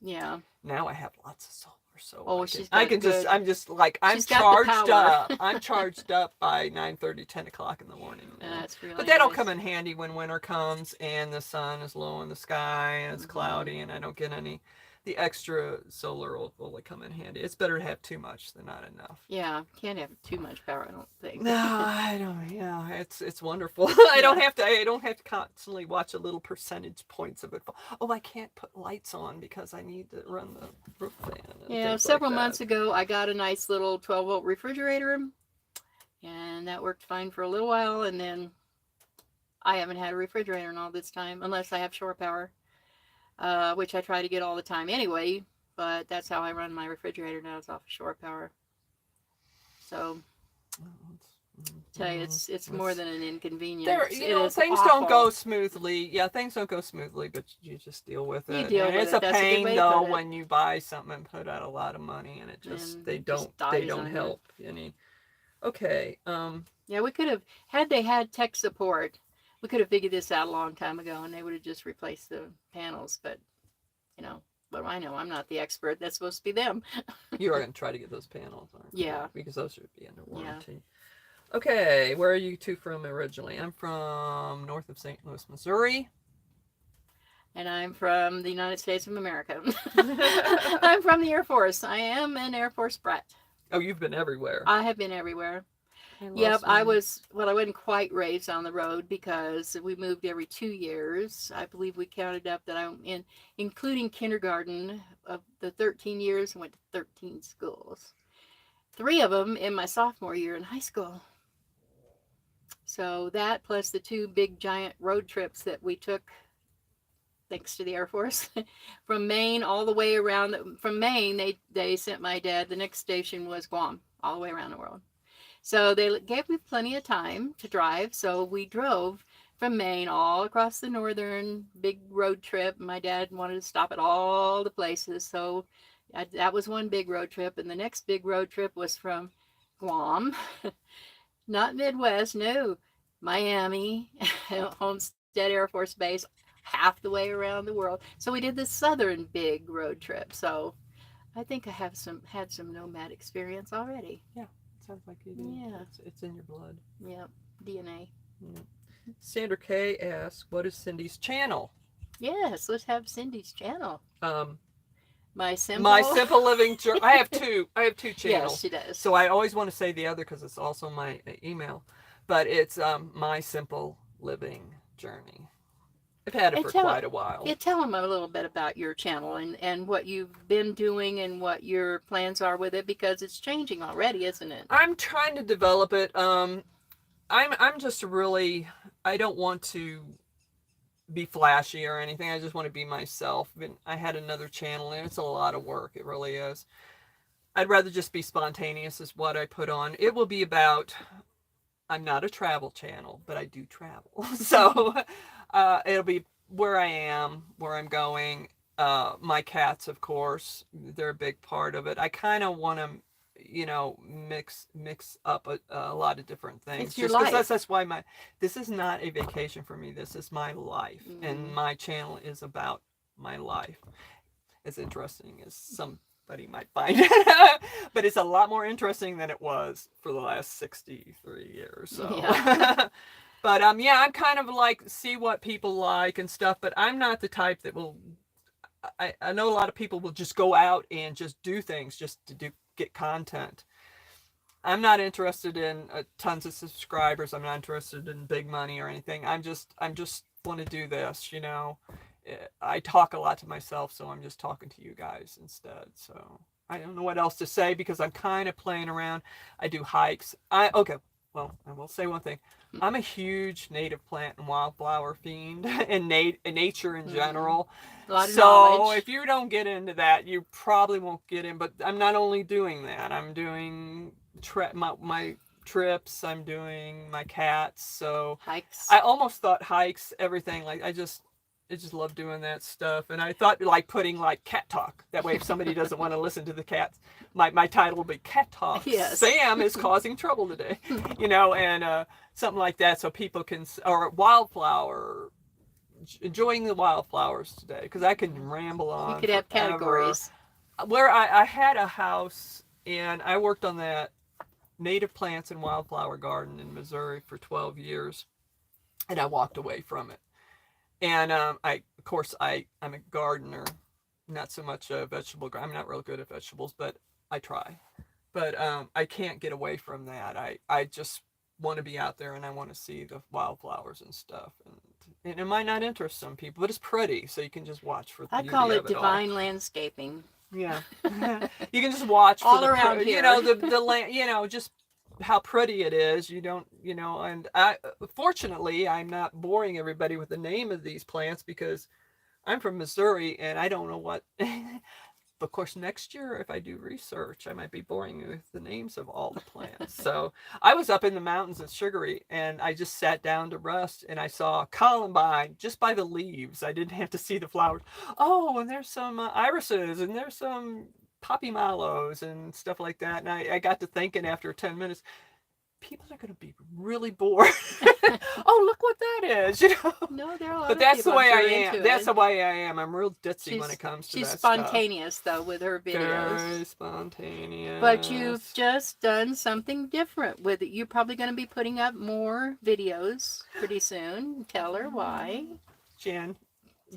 Yeah. now I have lots of solar. So Oh, I can good. I'm just like, I'm She's got the charged power. up. I'm charged up by 9:30, 10 o'clock in the morning. That's really But that'll nice. come in handy when winter comes and the sun is low in the sky and it's cloudy and I don't get any. The extra solar will come in handy. It's better to have too much than not enough. Yeah, can't have too much power, I don't think. No, I don't. Yeah, it's wonderful. I don't have to constantly watch a little percentage points of it. Oh, I can't put lights on because I need to run the roof fan. Yeah, several months ago, I got a nice little 12-volt refrigerator, and that worked fine for a little while, and then I haven't had a refrigerator in all this time, unless I have shore power, which I try to get all the time anyway, but that's how I run my refrigerator now, is off of shore power. So, tell you, it's more than an inconvenience. Things don't go smoothly. Yeah, things don't go smoothly, but you just deal with it. It's a pain though when you buy something and put out a lot of money and it just they don't help any. Okay. Yeah, we could have, had they had tech support, we could have figured this out a long time ago, and they would have just replaced the panels. But what do I know? I'm not the expert. That's supposed to be them. You are going to try to get those panels, aren't you? Yeah, because those should be under warranty. Yeah. Okay, where are you two from originally? I'm from north of St. Louis, Missouri. And I'm from the United States of America. I'm from the Air Force. I am an Air Force brat. Oh, you've been everywhere. I have been everywhere. Yep, I wasn't quite raised on the road because we moved every 2 years. I believe we counted up that I'm in, including kindergarten, of the 13 years, went to 13 schools. 3 of them in my sophomore year in high school. So that plus the 2 big giant road trips that we took, thanks to the Air Force, from Maine all the way around. From Maine, they sent my dad, the next station was Guam, all the way around the world. So they gave me plenty of time to drive. So we drove from Maine all across the northern big road trip. My dad wanted to stop at all the places. So that was one big road trip. And the next big road trip was from Guam, not Midwest, no, Miami, Homestead Air Force Base, half the way around the world. So we did the southern big road trip. So I think I have had some nomad experience already. Yeah. Sounds like you do. Yeah. It's in your blood. Yep. DNA. Yeah. Sandra K asks, what is Cindy's channel? Yes, let's have Cindy's channel. My simple living journey. I have two channels. Yes, she does. So I always want to say the other because it's also my email, but it's my simple living journey. I've had it for quite a while. Yeah, tell them a little bit about your channel and what you've been doing and what your plans are with it, because it's changing already, isn't it? I'm trying to develop it. I'm just really, I don't want to be flashy or anything. I just want to be myself. I had another channel and it's a lot of work. It really is. I'd rather just be spontaneous is what I put on. It will be about, I'm not a travel channel, but I do travel. So it'll be where I am, where I'm going. My cats, of course, they're a big part of it. I kind of want to, mix up a lot of different things. It's your life. That's why this is not a vacation for me. This is my life. And my channel is about my life. As interesting as somebody might find it, but it's a lot more interesting than it was for the last 63 years. So. Yeah. But I'm kind of like, see what people like and stuff, but I'm not the type that will, I know a lot of people will just go out and just do things just to get content. I'm not interested in tons of subscribers. I'm not interested in big money or anything. I'm just want to do this, I talk a lot to myself, so I'm just talking to you guys instead. So I don't know what else to say because I'm kind of playing around. I do hikes. Well, I will say one thing. I'm a huge native plant and wildflower fiend and nature in general. A lot of so knowledge. If you don't get into that, you probably won't get in. But I'm not only doing that. I'm doing my trips. I'm doing my cats. So Hikes. I almost thought hikes, everything. Like I just love doing that stuff. And I thought like putting like cat talk. That way if somebody doesn't want to listen to the cats, my title will be Cat Talk. Yes. Sam is causing trouble today. And something like that so people can, or wildflower, enjoying the wildflowers today. Because I can ramble on. You could have forever. categories. Where I had a house and I worked on that native plants and wildflower garden in Missouri for 12 years. And I walked away from it. And I'm a gardener, not so much a vegetable. I'm not real good at vegetables, but I try. But I can't get away from that. I just want to be out there and I want to see the wildflowers and stuff. And it might not interest some people, but it's pretty, so you can just watch for the I beauty call it of it all. divine landscaping. Yeah, you can just watch for All the around here. the land, just how pretty it is. You don't, and fortunately I'm not boring everybody with the name of these plants because I'm from Missouri and I don't know what. Of course, next year if I do research, I might be boring you with the names of all the plants. So I was up in the mountains at Sugary and I just sat down to rest and I saw columbine just by the leaves. I didn't have to see the flowers. Oh, and there's some irises and there's some poppy mallows and stuff like that. And I got to thinking after 10 minutes, people are going to be really bored. Oh, look what that is, No, there are a lot But of that's the people way I who are am. into That's it. the way I am. I'm real ditzy when it comes to She's that stuff. spontaneous though with her videos. Very spontaneous. But you've just done something different with it. You're probably going to be putting up more videos pretty soon. Tell her why. Jan,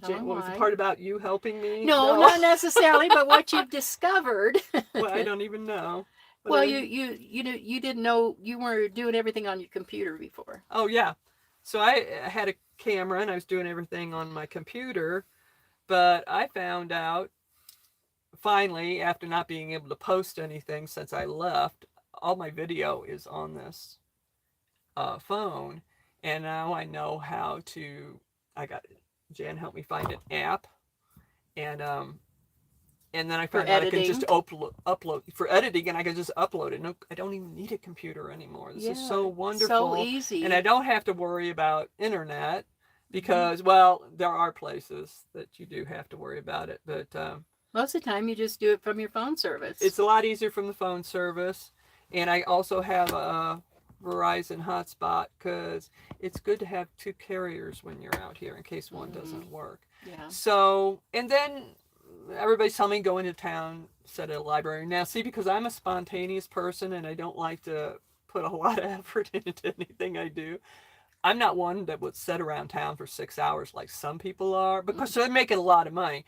Tell her what was the why. part about you helping me? No, not necessarily, but what you've discovered. Well, I don't even know. But Well, you didn't know you were doing everything on your computer before. Oh yeah. So I had a camera and I was doing everything on my computer, but I found out finally after not being able to post anything since I left, all my video is on this phone, and now I know how to. Jan helped me find an app, and then I found out I can just upload for editing, and I can just upload it. No, I don't even need a computer anymore. This is so wonderful, so easy, and I don't have to worry about internet because, well, there are places that you do have to worry about it, but most of the time you just do it from your phone service. it's a lot easier from the phone service, and I also have a Verizon hotspot because it's good to have two carriers when you're out here in case one doesn't work. Yeah. So, and then everybody's telling me go into town, set a library. Now, see, because I'm a spontaneous person and I don't like to put a lot of effort into anything I do, I'm not one that would sit around town for 6 hours like some people are, because they're making a lot of money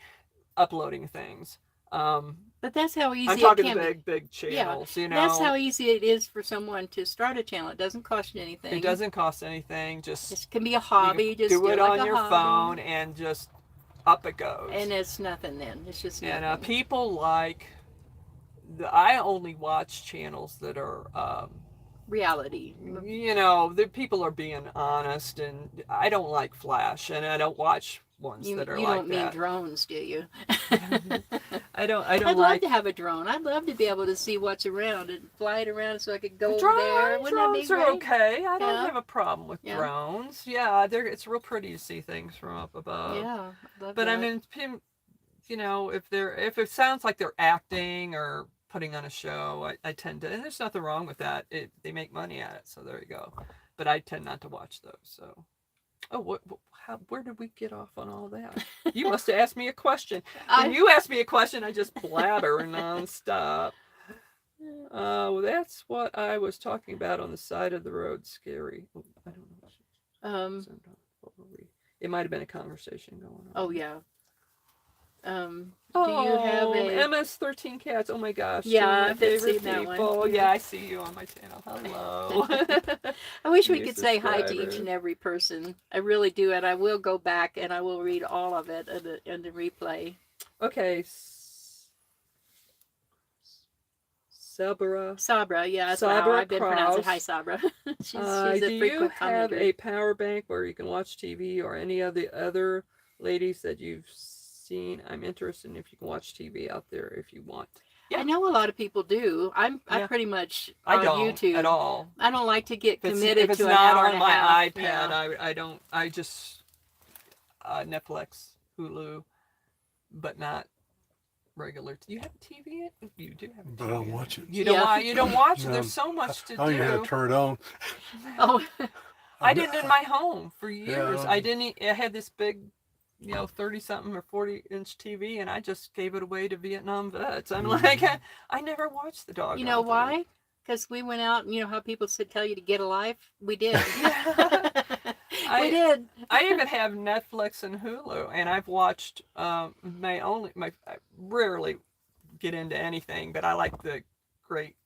uploading things. But that's how easy I'm talking it can to big channels, That's how easy it is for someone to start a channel. It doesn't cost you anything. It doesn't cost anything. It can be a hobby. Just do it like on your hobby. phone and just up it goes. And it's nothing then. It's just nothing. And people like, I only watch channels that are, reality. The people are being honest, and I don't like flash, and I don't watch ones that are like that. You don't mean drones, do you? I don't I'd like. love to have a drone. I'd love to be able to see what's around and fly it around so I could go over there. Wouldn't that be Drones great? are okay. I don't Yeah. have a problem with Yeah. drones. Yeah, it's real pretty to see things from up above. Yeah, I'd love But that. I mean, if it sounds like they're acting or putting on a show, I tend to, and there's nothing wrong with that. They make money at it, so there you go. But I tend not to watch those. So, where did we get off on all that? You must have asked me a question. When you ask me a question, I just blabber nonstop. That's what I was talking about on the side of the road. Scary. I don't know. What were we? It might have been a conversation going on. Oh yeah. Do you have a MS-13 Cats? Oh my gosh. Yeah, my I've been favorite seeing that one. people. Yeah, I see you on my channel. Hello. I wish we New could say hi to each subscribers. and every person. I really do, and I will go back and I will read all of it in the replay. Okay. Sabra. Sabra, yeah, that's how Sabra I've been pronouncing. Kraus. Hi, Sabra. she's Do a you frequent have commenter. a power bank where you can watch TV or any of the other ladies that you've seen? I'm interested in if you can watch TV out there if you want. Yeah. I know a lot of people do. I Yeah. pretty much I on don't YouTube at all. I don't like to get If committed it's to an not hour on and a my half. iPad, Yeah. I don't. I just Netflix, Hulu, but not regular. Do you have TV? You do have a TV. But I don't watch it. You don't Yeah. want. You don't watch it. No, There's so much to I don't even know how do. to turn it on. Oh, I didn't in my home for years. Yeah. I didn't. I had this big, 30-something or 40-inch TV, and I just gave it away to Vietnam vets. I'm like, I never watched the dog. you know why? Because we went out, and you know how people tell you to get a life? We did. We did. I even have Netflix and Hulu, and I've watched. I rarely get into anything, but I like the Great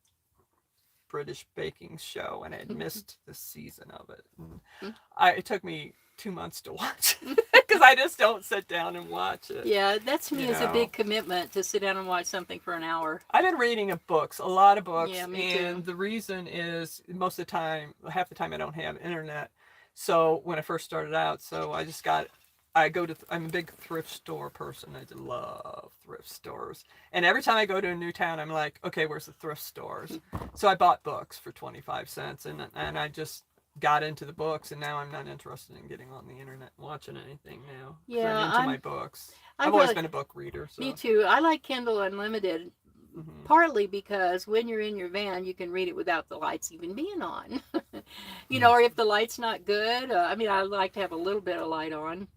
British Baking Show, and I had missed the season of it. It took me 2 months to watch it because I just don't sit down and watch it. Yeah, that to me You is a know. big commitment to sit down and watch something for an hour. I've been reading a lot of books, Yeah, me too. and the reason is most of the time, half the time I don't have internet. So when I first started out, I'm a big thrift store person. I just love thrift stores. And every time I go to a new town, I'm like, okay, where's the thrift stores? So I bought books for 25 cents and I just got into the books, and now I'm not interested in getting on the internet and watching anything now. 'Cause Yeah, I'm into my books. I I've always really- been a book reader. So. Me too. I like Kindle Unlimited, Mhm. partly because when you're in your van, you can read it without the lights even being on. Or if the light's not good, I like to have a little bit of light on,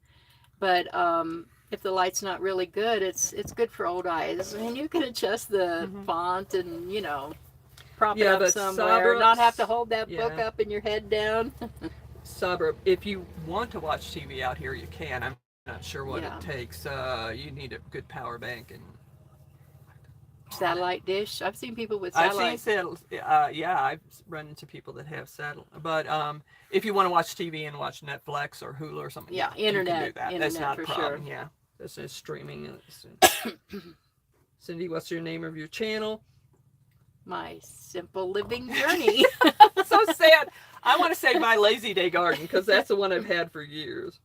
but if the light's not really good, it's good for old eyes, and you can adjust the font and prop it up but somewhere, Sabra- not have to hold that book yeah. up and your head down. Sabra, if you want to watch TV out here, you can. I'm not sure what Yeah. it takes. You need a good power bank and Satellite dish. I've seen people with I've satellite. seen I've run into people that have satellite. But if you want to watch TV and watch Netflix or Hulu or something, Yeah, you can internet- do that. internet That's not a for problem. sure. Yeah, this is streaming. Cindy, what's your name of your channel? My simple living journey. So sad. I want to say My Lazy Day Garden because that's the one I've had for years.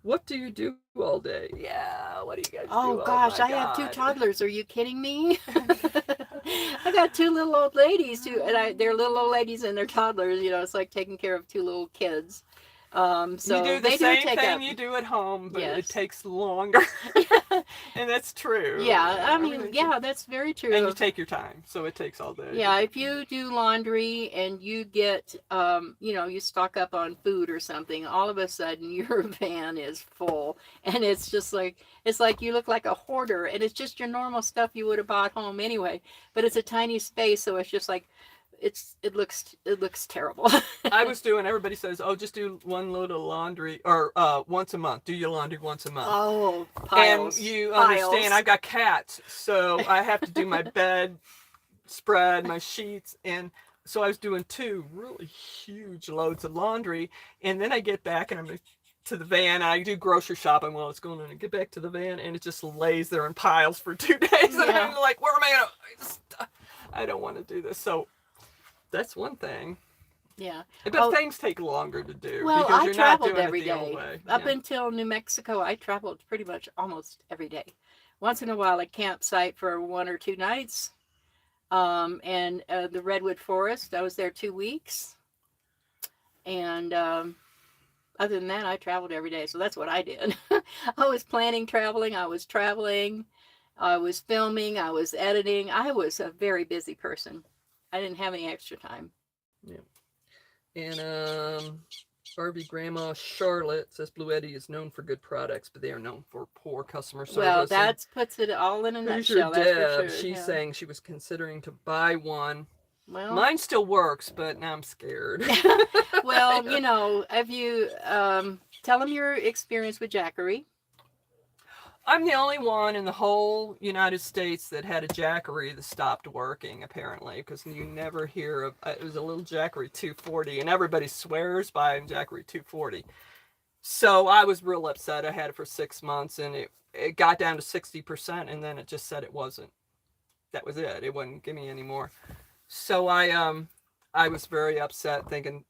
What do you do all day? Yeah, what do you guys do? Oh gosh, my I have 2 God. toddlers. Are you kidding me? I got 2 little old ladies too, and they're little old ladies and they're toddlers. It's like taking care of 2 little kids. So you do the they same do take thing up. you do at home, but it Yes. takes longer. And that's true. Yeah, I mean, Everything yeah, that's very true. And you take your time, so it takes all day. Yeah, if you do laundry and you get, you stock up on food or something, all of a sudden your van is full, and it's just like you look like a hoarder, and it's just your normal stuff you would have bought home anyway, but it's a tiny space, so it's just like it looks terrible. Everybody says, oh, just do one load of laundry or once a month. Do your laundry once a month. Oh, piles. And you piles. understand, I've got cats, so I have to do my bed spread, my sheets, and so I was doing 2 really huge loads of laundry, and then I get back and I'm to the van, and I do grocery shopping while it's going on, and get back to the van, and it just lays there in piles for 2 days, and Yeah. I'm like, where am I gonna? I don't want to do this. So that's one thing. Yeah. But things take longer to do Well, because I you're not traveled doing every it the old day. way. Up Yeah. until New Mexico, I traveled pretty much almost every day. Once in a while, a campsite for 1 or 2 nights. And the Redwood Forest, I was there 2 weeks. And other than that, I traveled every day. So that's what I did. I was planning traveling. I was traveling. I was filming. I was editing. I was a very busy person. I didn't have any extra time. And Barbie Grandma Charlotte says Blue Eddy is known for good products, but they are known for poor customer service. Well, that puts it all in a Who's your nutshell. That's Deb? for sure. She's yeah. saying she was considering to buy one. Well, Mine still works, but now I'm scared. well, if you tell them your experience with Jackery. I'm the only one in the whole United States that had a Jackery that stopped working, apparently, because you never hear of it was a little Jackery 240, and everybody swears by Jackery 240. So I was real upset. I had it for 6 months, and it got down to 60%, and then it just said it wasn't. That was it. It wouldn't give me any more. So I was very upset, thinking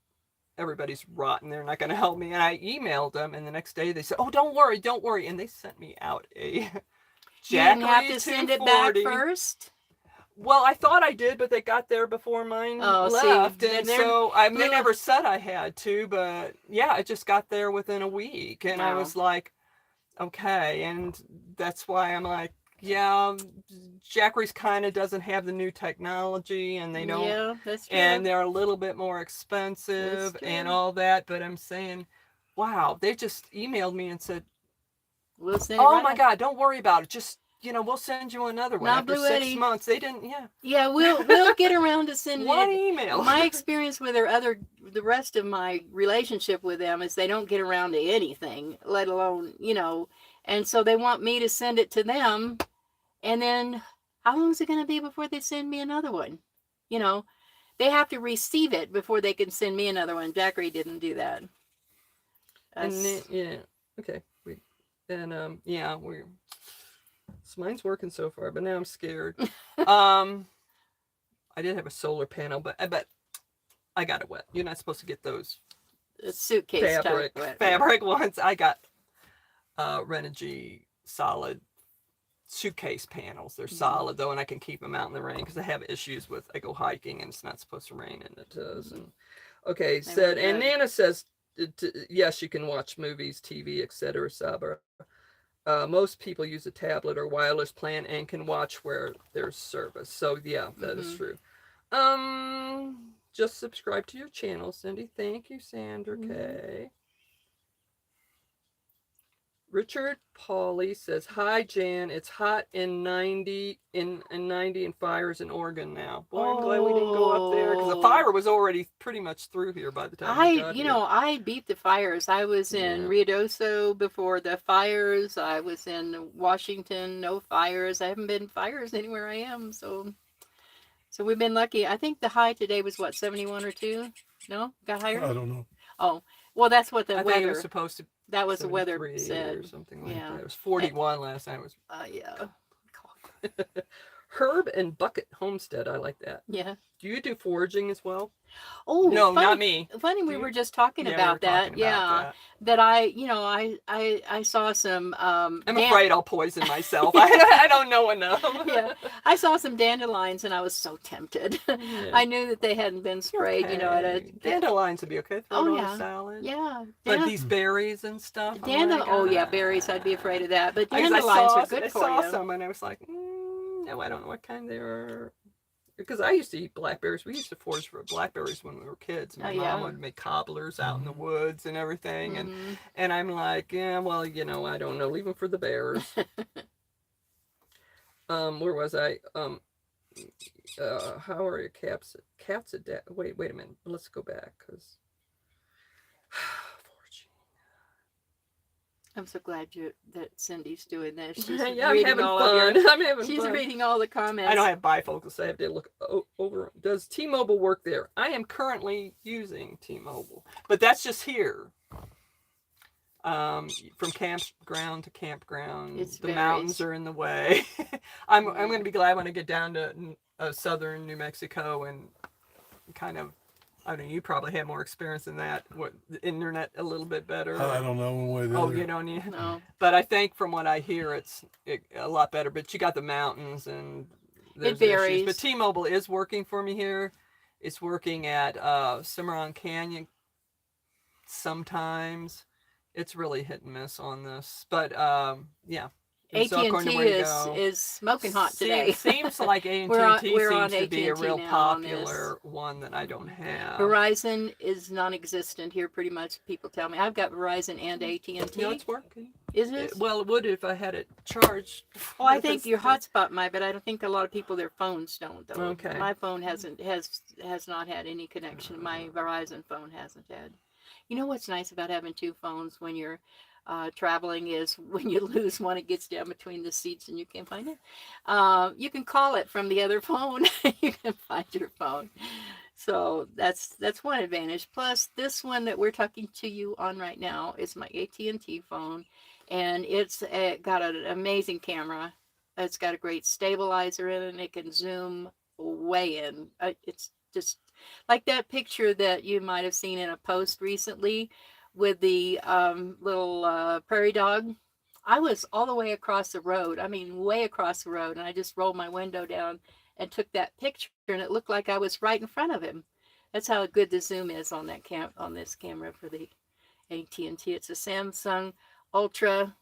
everybody's rotten. They're not going to help me. And I emailed them, and the next day they said, "Oh, don't worry." And they sent me out a You didn't have Jackery to send it back 240. first. Well, I thought I did, but they got there before mine Oh, see, left, then and they're- so they they're- never said I had to, but yeah, it just got there within a week, and I Wow. was like, okay, and that's why I'm like, yeah, Jackery's kind of doesn't have the new technology, and they don't, Yeah, that's true. and they're a little bit more That's expensive and true. all that. But I'm saying, wow, they just emailed me and said, We'll send it oh right my out. God, don't worry about it. Just, we'll send you another one. Not After Blue 6 Eddie. months, they didn't, yeah. Yeah, we'll get around to sending One it. email. My experience with the rest of my relationship with them is they don't get around to anything, let alone, and so they want me to send it to them, and then how long is it going to be before they send me another one? You know, they have to receive it before they can send me another one. Jackery didn't do that. And then, That's, yeah, okay. Yeah, so mine's working so far, but now I'm scared. I did have a solar panel, but I got it wet. You're not supposed to get those a suitcase type. fabric ones. I got Renogy solid suitcase panels. They're solid though, and I can keep them out in the rain because I have issues with, I go hiking and it's not supposed to rain, and it does. And okay, said, and Nana says, yes, you can watch movies, TV, etc. Sabra. Most people use a tablet or wireless plan and can watch where there's service. So yeah, that is true. Just subscribe to your channel, Cindy. Thank you, Sandra K. Richard Pauly says, hi Jan, it's hot in 90 in 90 and fires in Oregon now. Boy, I'm glad we didn't go up there because the fire was already pretty much through here by the time we got here. I beat the fires. I was in Ruidoso before the fires. I was in Washington, no fires. I haven't been fires anywhere I am, so we've been lucky. I think the high today was what, 71 or 2? No? Got higher? I don't know. Oh, well, that's what the I weather. think it was supposed to. That was the weather said. Or something like that. It was 41 last night. It was. Yeah. Herb and Bucket Homestead. I like that. Yeah. Do you do foraging as well? Oh, no, funny, not me. Funny, we were just talking about that. That I saw some. I'm afraid I'll poison myself. I don't know enough. Yeah, I saw some dandelions and I was so tempted. Yeah. I knew that they hadn't been sprayed. Okay. Dandelions would be okay. Throw on a salad. Yeah. But these berries and stuff. Berries. I'd be afraid of that. But dandelions are good for you. I saw some and I was like, no, I don't know what kind they are. Because I used to eat blackberries. We used to forage for blackberries when we were kids. My mom would make cobblers out in the woods and everything. And I'm like, yeah, well, I don't know. Leave them for the bears. Where was I? How are your cats at that? Wait a minute. Let's go back. Because I'm so glad that Cindy's doing this. She's I'm having fun. She's reading all the comments. I don't have bifocals, so I have to look over. Does T-Mobile work there? I am currently using T-Mobile, but that's just here. From campground to campground, the mountains are in the way. I'm going to be glad when I get down to southern New Mexico and kind of. I mean, you probably have more experience in that. What, the internet a little bit better? I don't know one way or the other. You don't need. No. But I think from what I hear, it's a lot better. But you got the mountains and it varies. Issues. But T-Mobile is working for me here. It's working at Cimarron Canyon. Sometimes it's really hit and miss on this. But yeah. AT&T is smoking hot today. Seems like AT&T seems to be a real popular one that I don't have. Verizon is non-existent here, pretty much. People tell me I've got Verizon and AT&T. No, it's working. Is it? Well, it would if I had it charged. Well, I think your hotspot might, but I don't think a lot of people, their phones don't. Though. Okay. My phone has not had any connection. My Verizon phone hasn't had. You know what's nice about having two phones when you're traveling is when you lose one, it gets down between the seats and you can't find it. You can call it from the other phone. You can find your phone. So that's one advantage. Plus, this one that we're talking to you on right now is my AT&T phone, and it's got an amazing camera. It's got a great stabilizer in it, and it can zoom way in. It's just like that picture that you might have seen in a post recently with the little prairie dog. I was all the way across the road. I mean, way across the road. And I just rolled my window down and took that picture. And it looked like I was right in front of him. That's how good the zoom is on that on this camera for the AT&T. It's a Samsung Ultra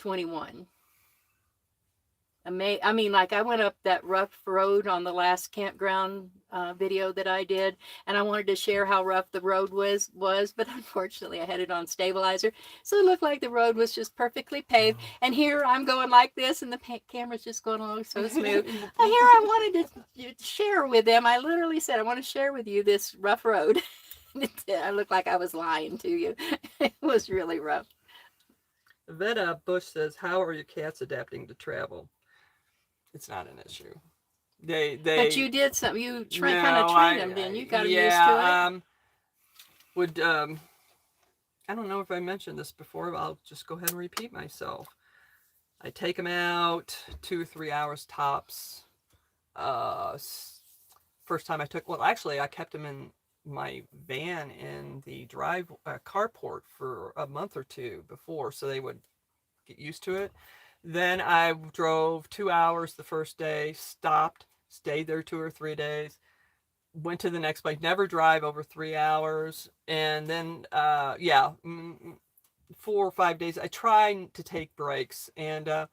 21. I mean, like I went up that rough road on the last campground video that I did, and I wanted to share how rough the road was, but unfortunately I had it on stabilizer, so it looked like the road was just perfectly paved. And here I'm going like this, and the camera's just going along so smooth. Here I wanted to share with them. I literally said, I want to share with you this rough road. I looked like I was lying to you. It was really rough. Veta Bush says, "How are your cats adapting to travel?" It's not an issue. But you did something. You kind of No, trained them, didn't you? Got them used to it. I don't know if I mentioned this before, but I'll just go ahead and repeat myself. I take them out 2 or 3 hours tops. First time I took, well, actually, I kept them in my van in the carport for a month or two before, so they would get used to it. Then I drove 2 hours the first day, stopped, stayed there 2 or 3 days, went to the next place, never drive over 3 hours. And then, 4 or 5 days, I tried to take breaks. And I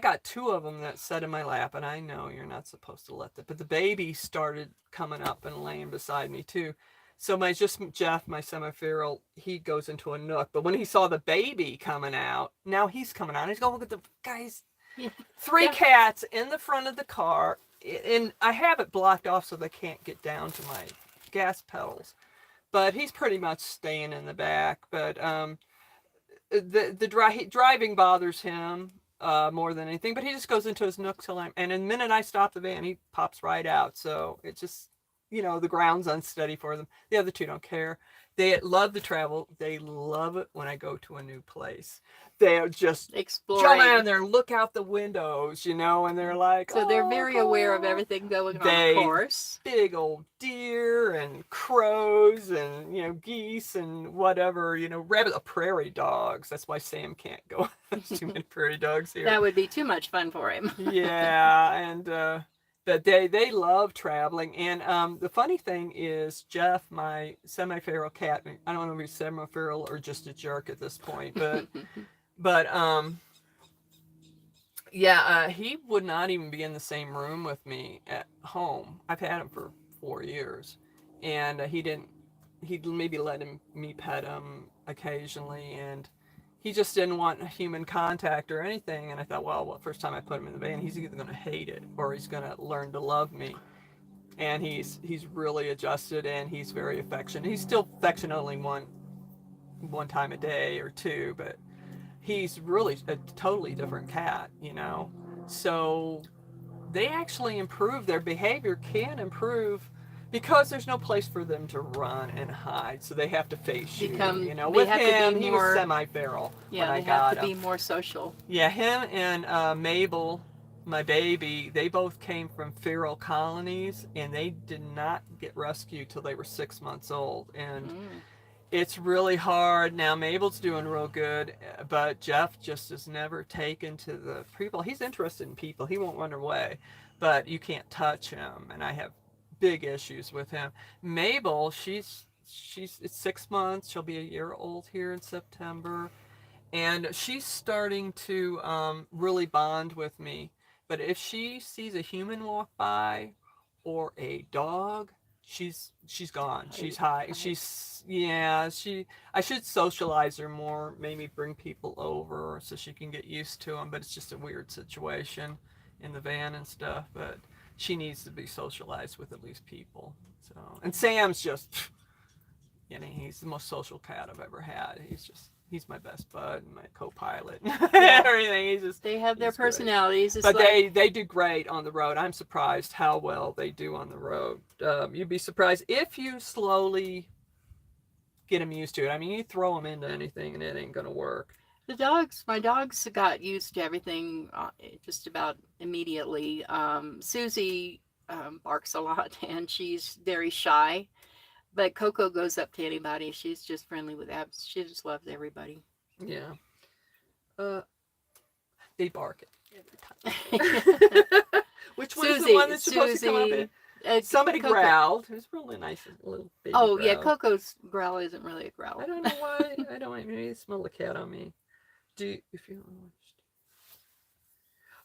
got 2 of them that sat in my lap. And I know you're not supposed to let them, but the baby started coming up and laying beside me too. So Jeff, my semi-feral, he goes into a nook. But when he saw the baby coming out, now he's coming out. He's going, look at the guys. Yeah. 3 cats in the front of the car. And I have it blocked off so they can't get down to my gas pedals. But he's pretty much staying in the back. But the driving bothers him more than anything. But he just goes into his nook and the minute I stop the van, he pops right out. So it just... the ground's unsteady for them. The other 2 don't care. They love the travel. They love it when I go to a new place. They're just exploring. Jump out there, look out the windows, and they're like, so they're very aware of everything going on, of course. Big old deer and crows and, geese and whatever, rabbit, prairie dogs. That's why Sam can't go. There's too many prairie dogs here. That would be too much fun for him. Yeah, and... but they love traveling. And the funny thing is, Jeff, my semi-feral cat, I don't know if he's semi-feral or just a jerk at this point, but he would not even be in the same room with me at home. I've had him for 4 years, and he'd maybe let me pet him occasionally, and he just didn't want human contact or anything. And I thought, well, first time I put him in the van, he's either going to hate it or he's going to learn to love me. And he's really adjusted, and he's very affectionate. He's still affectionate only one time a day or 2, but he's really a totally different cat, So they actually improve. Their behavior can improve because there's no place for them to run and hide, so they have to face you. With him, he was semi-feral when I got him. They have to be more social. Yeah, him and Mabel, my baby, they both came from feral colonies, and they did not get rescued till they were 6 months old. And it's really hard. Now Mabel's doing real good, but Jeff just is never taken to the people. He's interested in people. He won't run away, but you can't touch him, and I have big issues with him. Mabel, it's 6 months. She'll be a year old here in September, and she's starting to really bond with me. But if she sees a human walk by or a dog, she's gone. She's high. I should socialize her more, maybe bring people over so she can get used to them, but it's just a weird situation in the van and stuff. But she needs to be socialized with at least people. So, and Sam's just, he's the most social cat I've ever had. He's my best bud and my co-pilot. Everything. They have their personalities. But they do great on the road. I'm surprised how well they do on the road. You'd be surprised if you slowly get them used to it. I mean, you throw them into anything and it ain't gonna work. My dogs got used to everything just about immediately. Susie barks a lot, and she's very shy. But Coco goes up to anybody. She's just friendly with abs. She just loves everybody. Yeah. They bark every time. Which one's the one that's supposed to come up in? Somebody Coco growled. It was really nice, little baby Oh, growl. yeah, Coco's growl isn't really a growl. I don't know why. I don't maybe smell the cat on me. if you don't watch.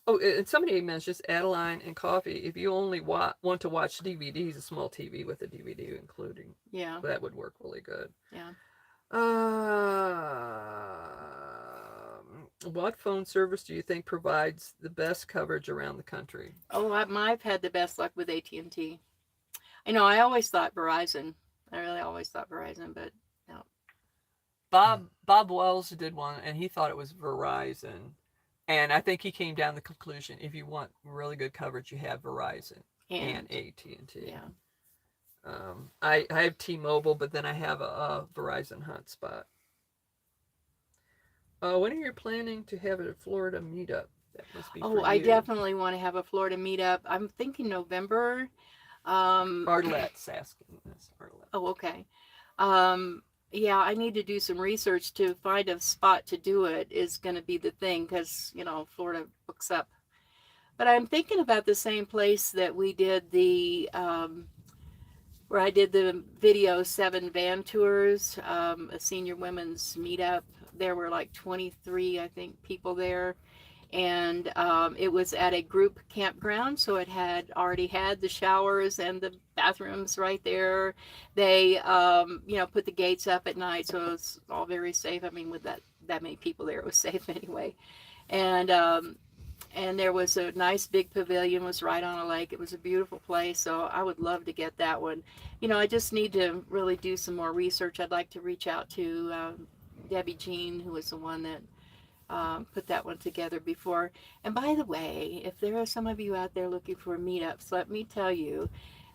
Oh, and somebody mentions Adeline and coffee. If you only want to watch DVDs, a small TV with a DVD including, Yeah. that would work really good. Yeah. What phone service do you think provides the best coverage around the country? Oh, I've had the best luck with AT&T. I always thought Verizon. I really always thought Verizon, but no. Bob Wells did one, and he thought it was Verizon. And I think he came down to the conclusion, if you want really good coverage, you have Verizon and AT&T. Yeah. I have T-Mobile, but then I have a Verizon hotspot. When are you planning to have a Florida meetup? That must be for you. I definitely want to have a Florida meetup. I'm thinking November. Arlette's asking this. Arlette. Oh, okay. Yeah, I need to do some research to find a spot to do it is going to be the thing because, Florida books up. But I'm thinking about the same place that we did where I did the video 7 van tours, a senior women's meetup. There were like 23, I think, people there. And it was at a group campground, so it had already had the showers and the bathrooms right there. They, put the gates up at night, so it was all very safe. I mean, with that many people there, it was safe anyway. And there was a nice big pavilion, was right on a lake. It was a beautiful place, so I would love to get that one. I just need to really do some more research. I'd like to reach out to Debbie Jean, who was the one that put that one together before. And by the way, if there are some of you out there looking for meetups, let me tell you,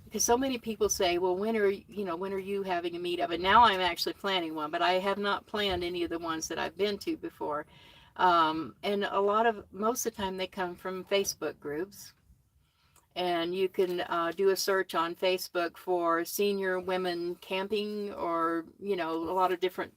because so many people say, well, when are you having a meetup? And now I'm actually planning one, but I have not planned any of the ones that I've been to before. And most of the time they come from Facebook groups. And you can do a search on Facebook for senior women camping, or, a lot of different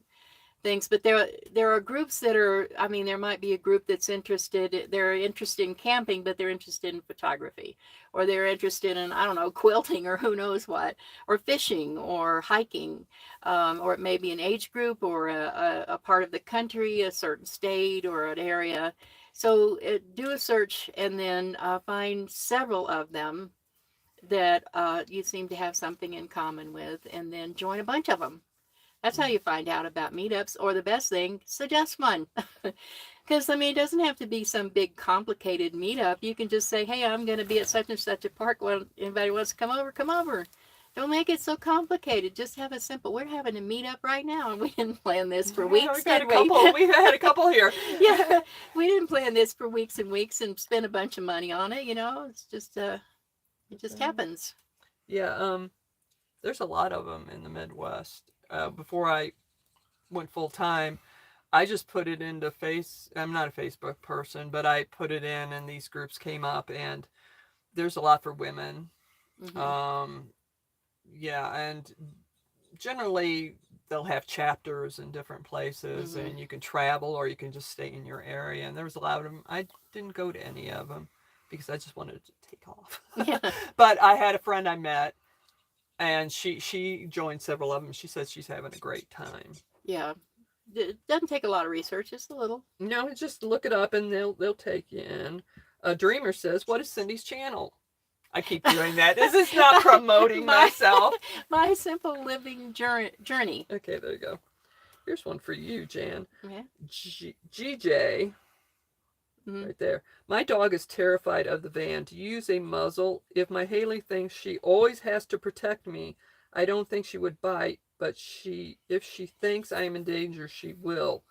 things. But there are groups that are, there might be a group that's they're interested in camping, but they're interested in photography, or they're interested in, I don't know, quilting, or who knows what, or fishing, or hiking, or it may be an age group, or a part of the country, a certain state, or an area. So do a search and then find several of them that you seem to have something in common with, and then join a bunch of them. That's how you find out about meetups. Or the best thing, suggest one. Because, it doesn't have to be some big complicated meetup. You can just say, hey, I'm going to be at such and such a park. Well, anybody wants to come over, come over. Don't make it so complicated. Just have a simple, we're having a meetup right now, and we didn't plan this for weeks. We've had a couple here. Yeah, we didn't plan this for weeks and weeks and spend a bunch of money on it. It's just, it just happens. Yeah, there's a lot of them in the Midwest. Before I went full time, I just put it into I'm not a Facebook person, but I put it in, and these groups came up, and there's a lot for women. Mm-hmm. Yeah, and generally they'll have chapters in different places, Mm-hmm. and you can travel, or you can just stay in your area. And there was a lot of them. I didn't go to any of them because I just wanted to take off. Yeah. But I had a friend I met, and she joined several of them. She says she's having a great time. Yeah. It doesn't take a lot of research, just a little. No, just look it up, and they'll take you in. Dreamer says, what is Cindy's channel? I keep doing that. This is not promoting myself. My simple living journey. Okay, there you go. Here's one for you, Jan. Okay. GJ. Mm-hmm. Right there. My dog is terrified of the van. To use a muzzle, if my Haley thinks she always has to protect me, I don't think she would bite, but if she thinks I am in danger, she will.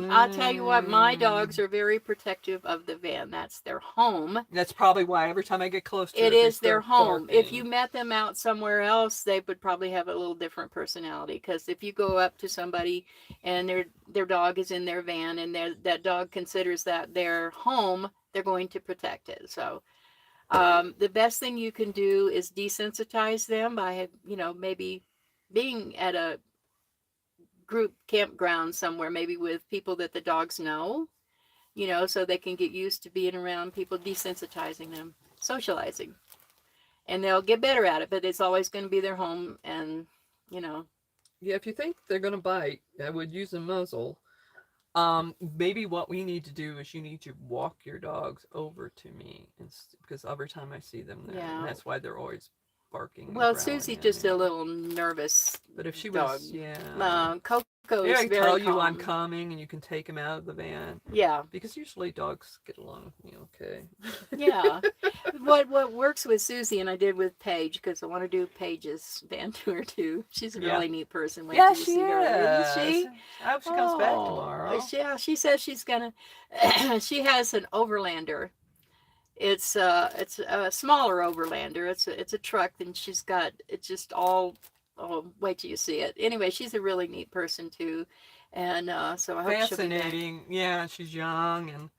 I'll tell you what, my dogs are very protective of the van. That's their home. That's probably why every time I get close to it is their home. Barking. If you met them out somewhere else, they would probably have a little different personality. Because if you go up to somebody and their dog is in their van, and that dog considers that their home, they're going to protect it. So the best thing you can do is desensitize them by, maybe being at a group campground somewhere, maybe with people that the dogs know, so they can get used to being around people, desensitizing them, socializing, and they'll get better at it. But it's always going to be their home, and Yeah, if you think they're going to bite, I would use a muzzle. Maybe what we need to do is you need to walk your dogs over to me, because every time I see them there, Yeah. and that's why they're always barking. And Well, growling Susie's at just me. a little nervous But if she dog. was, yeah. Coco's Maybe I can very tell you calm. I'm coming, and you can take him out of the van. Yeah. Because usually dogs get along with me okay. Yeah. What works with Susie and I did with Paige, because I want to do Paige's van tour too. She's a Yeah. really neat person. Wait Yeah, till you she see her. Isn't is. she? I hope she comes back Oh, tomorrow. yeah, she says she's gonna. She has an Overlander. It's a smaller Overlander. It's a truck, and she's got it's just all. Oh, wait till you see it. Anyway, she's a really neat person too, and so I hope she'll be back. Fascinating. Yeah, she's young and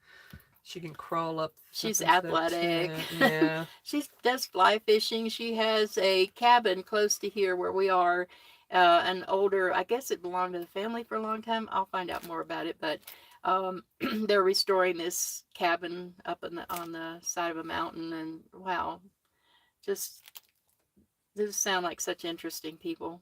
she can crawl up. She's into that athletic. tent. Yeah. She does fly fishing. She has a cabin close to here where we are. An older, I guess it belonged to the family for a long time. I'll find out more about it, but they're restoring this cabin up on the side of a mountain, and wow, just these sound like such interesting people.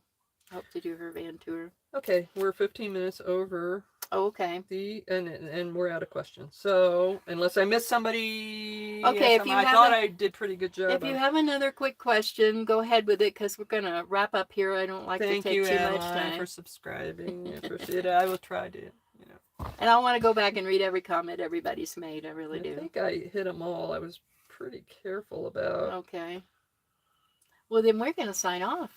Hope to do her van tour. Okay, we're 15 minutes over Oh, okay. and we're out of questions. So unless I missed somebody, Okay, if you I have thought a- I did pretty good job. If you have another quick question, go ahead with it, because we're gonna wrap up here. I don't like Thank to take you, too much Adeline, time. for subscribing. I appreciate it. I will try to. And I want to go back and read every comment everybody's made. I really I do. think I hit them all. I was pretty careful about. Okay. Well, then we're going to sign off.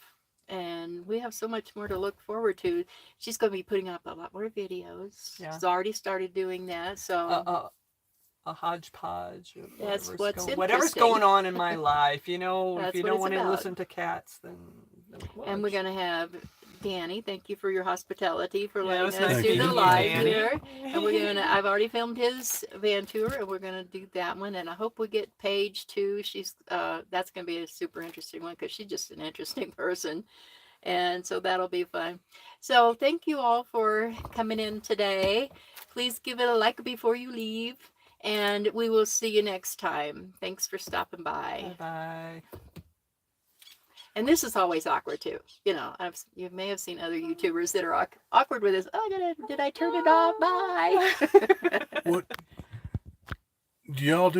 And we have so much more to look forward to. She's going to be putting up a lot more videos. Yeah. She's already started doing that. So A hodgepodge of That's what's whatever's interesting. going on in my life. You know, That's if you what don't it's want to about. listen to cats, then watch. and we're going to have Danny. Thank you for your hospitality for Yeah, it letting was us nice do meeting the you, live Danny. here. And we're going to, I've already filmed his van tour, and we're going to do that one. And I hope we get Paige too. She's, that's going to be a super interesting one, because she's just an interesting person. And so that'll be fun. So thank you all for coming in today. Please give it a like before you leave, and we will see you next time. Thanks for stopping by. Bye. And this is always awkward too. You know, you may have seen other YouTubers that are awkward with this. Oh, did I turn it off? Bye. What do y'all do?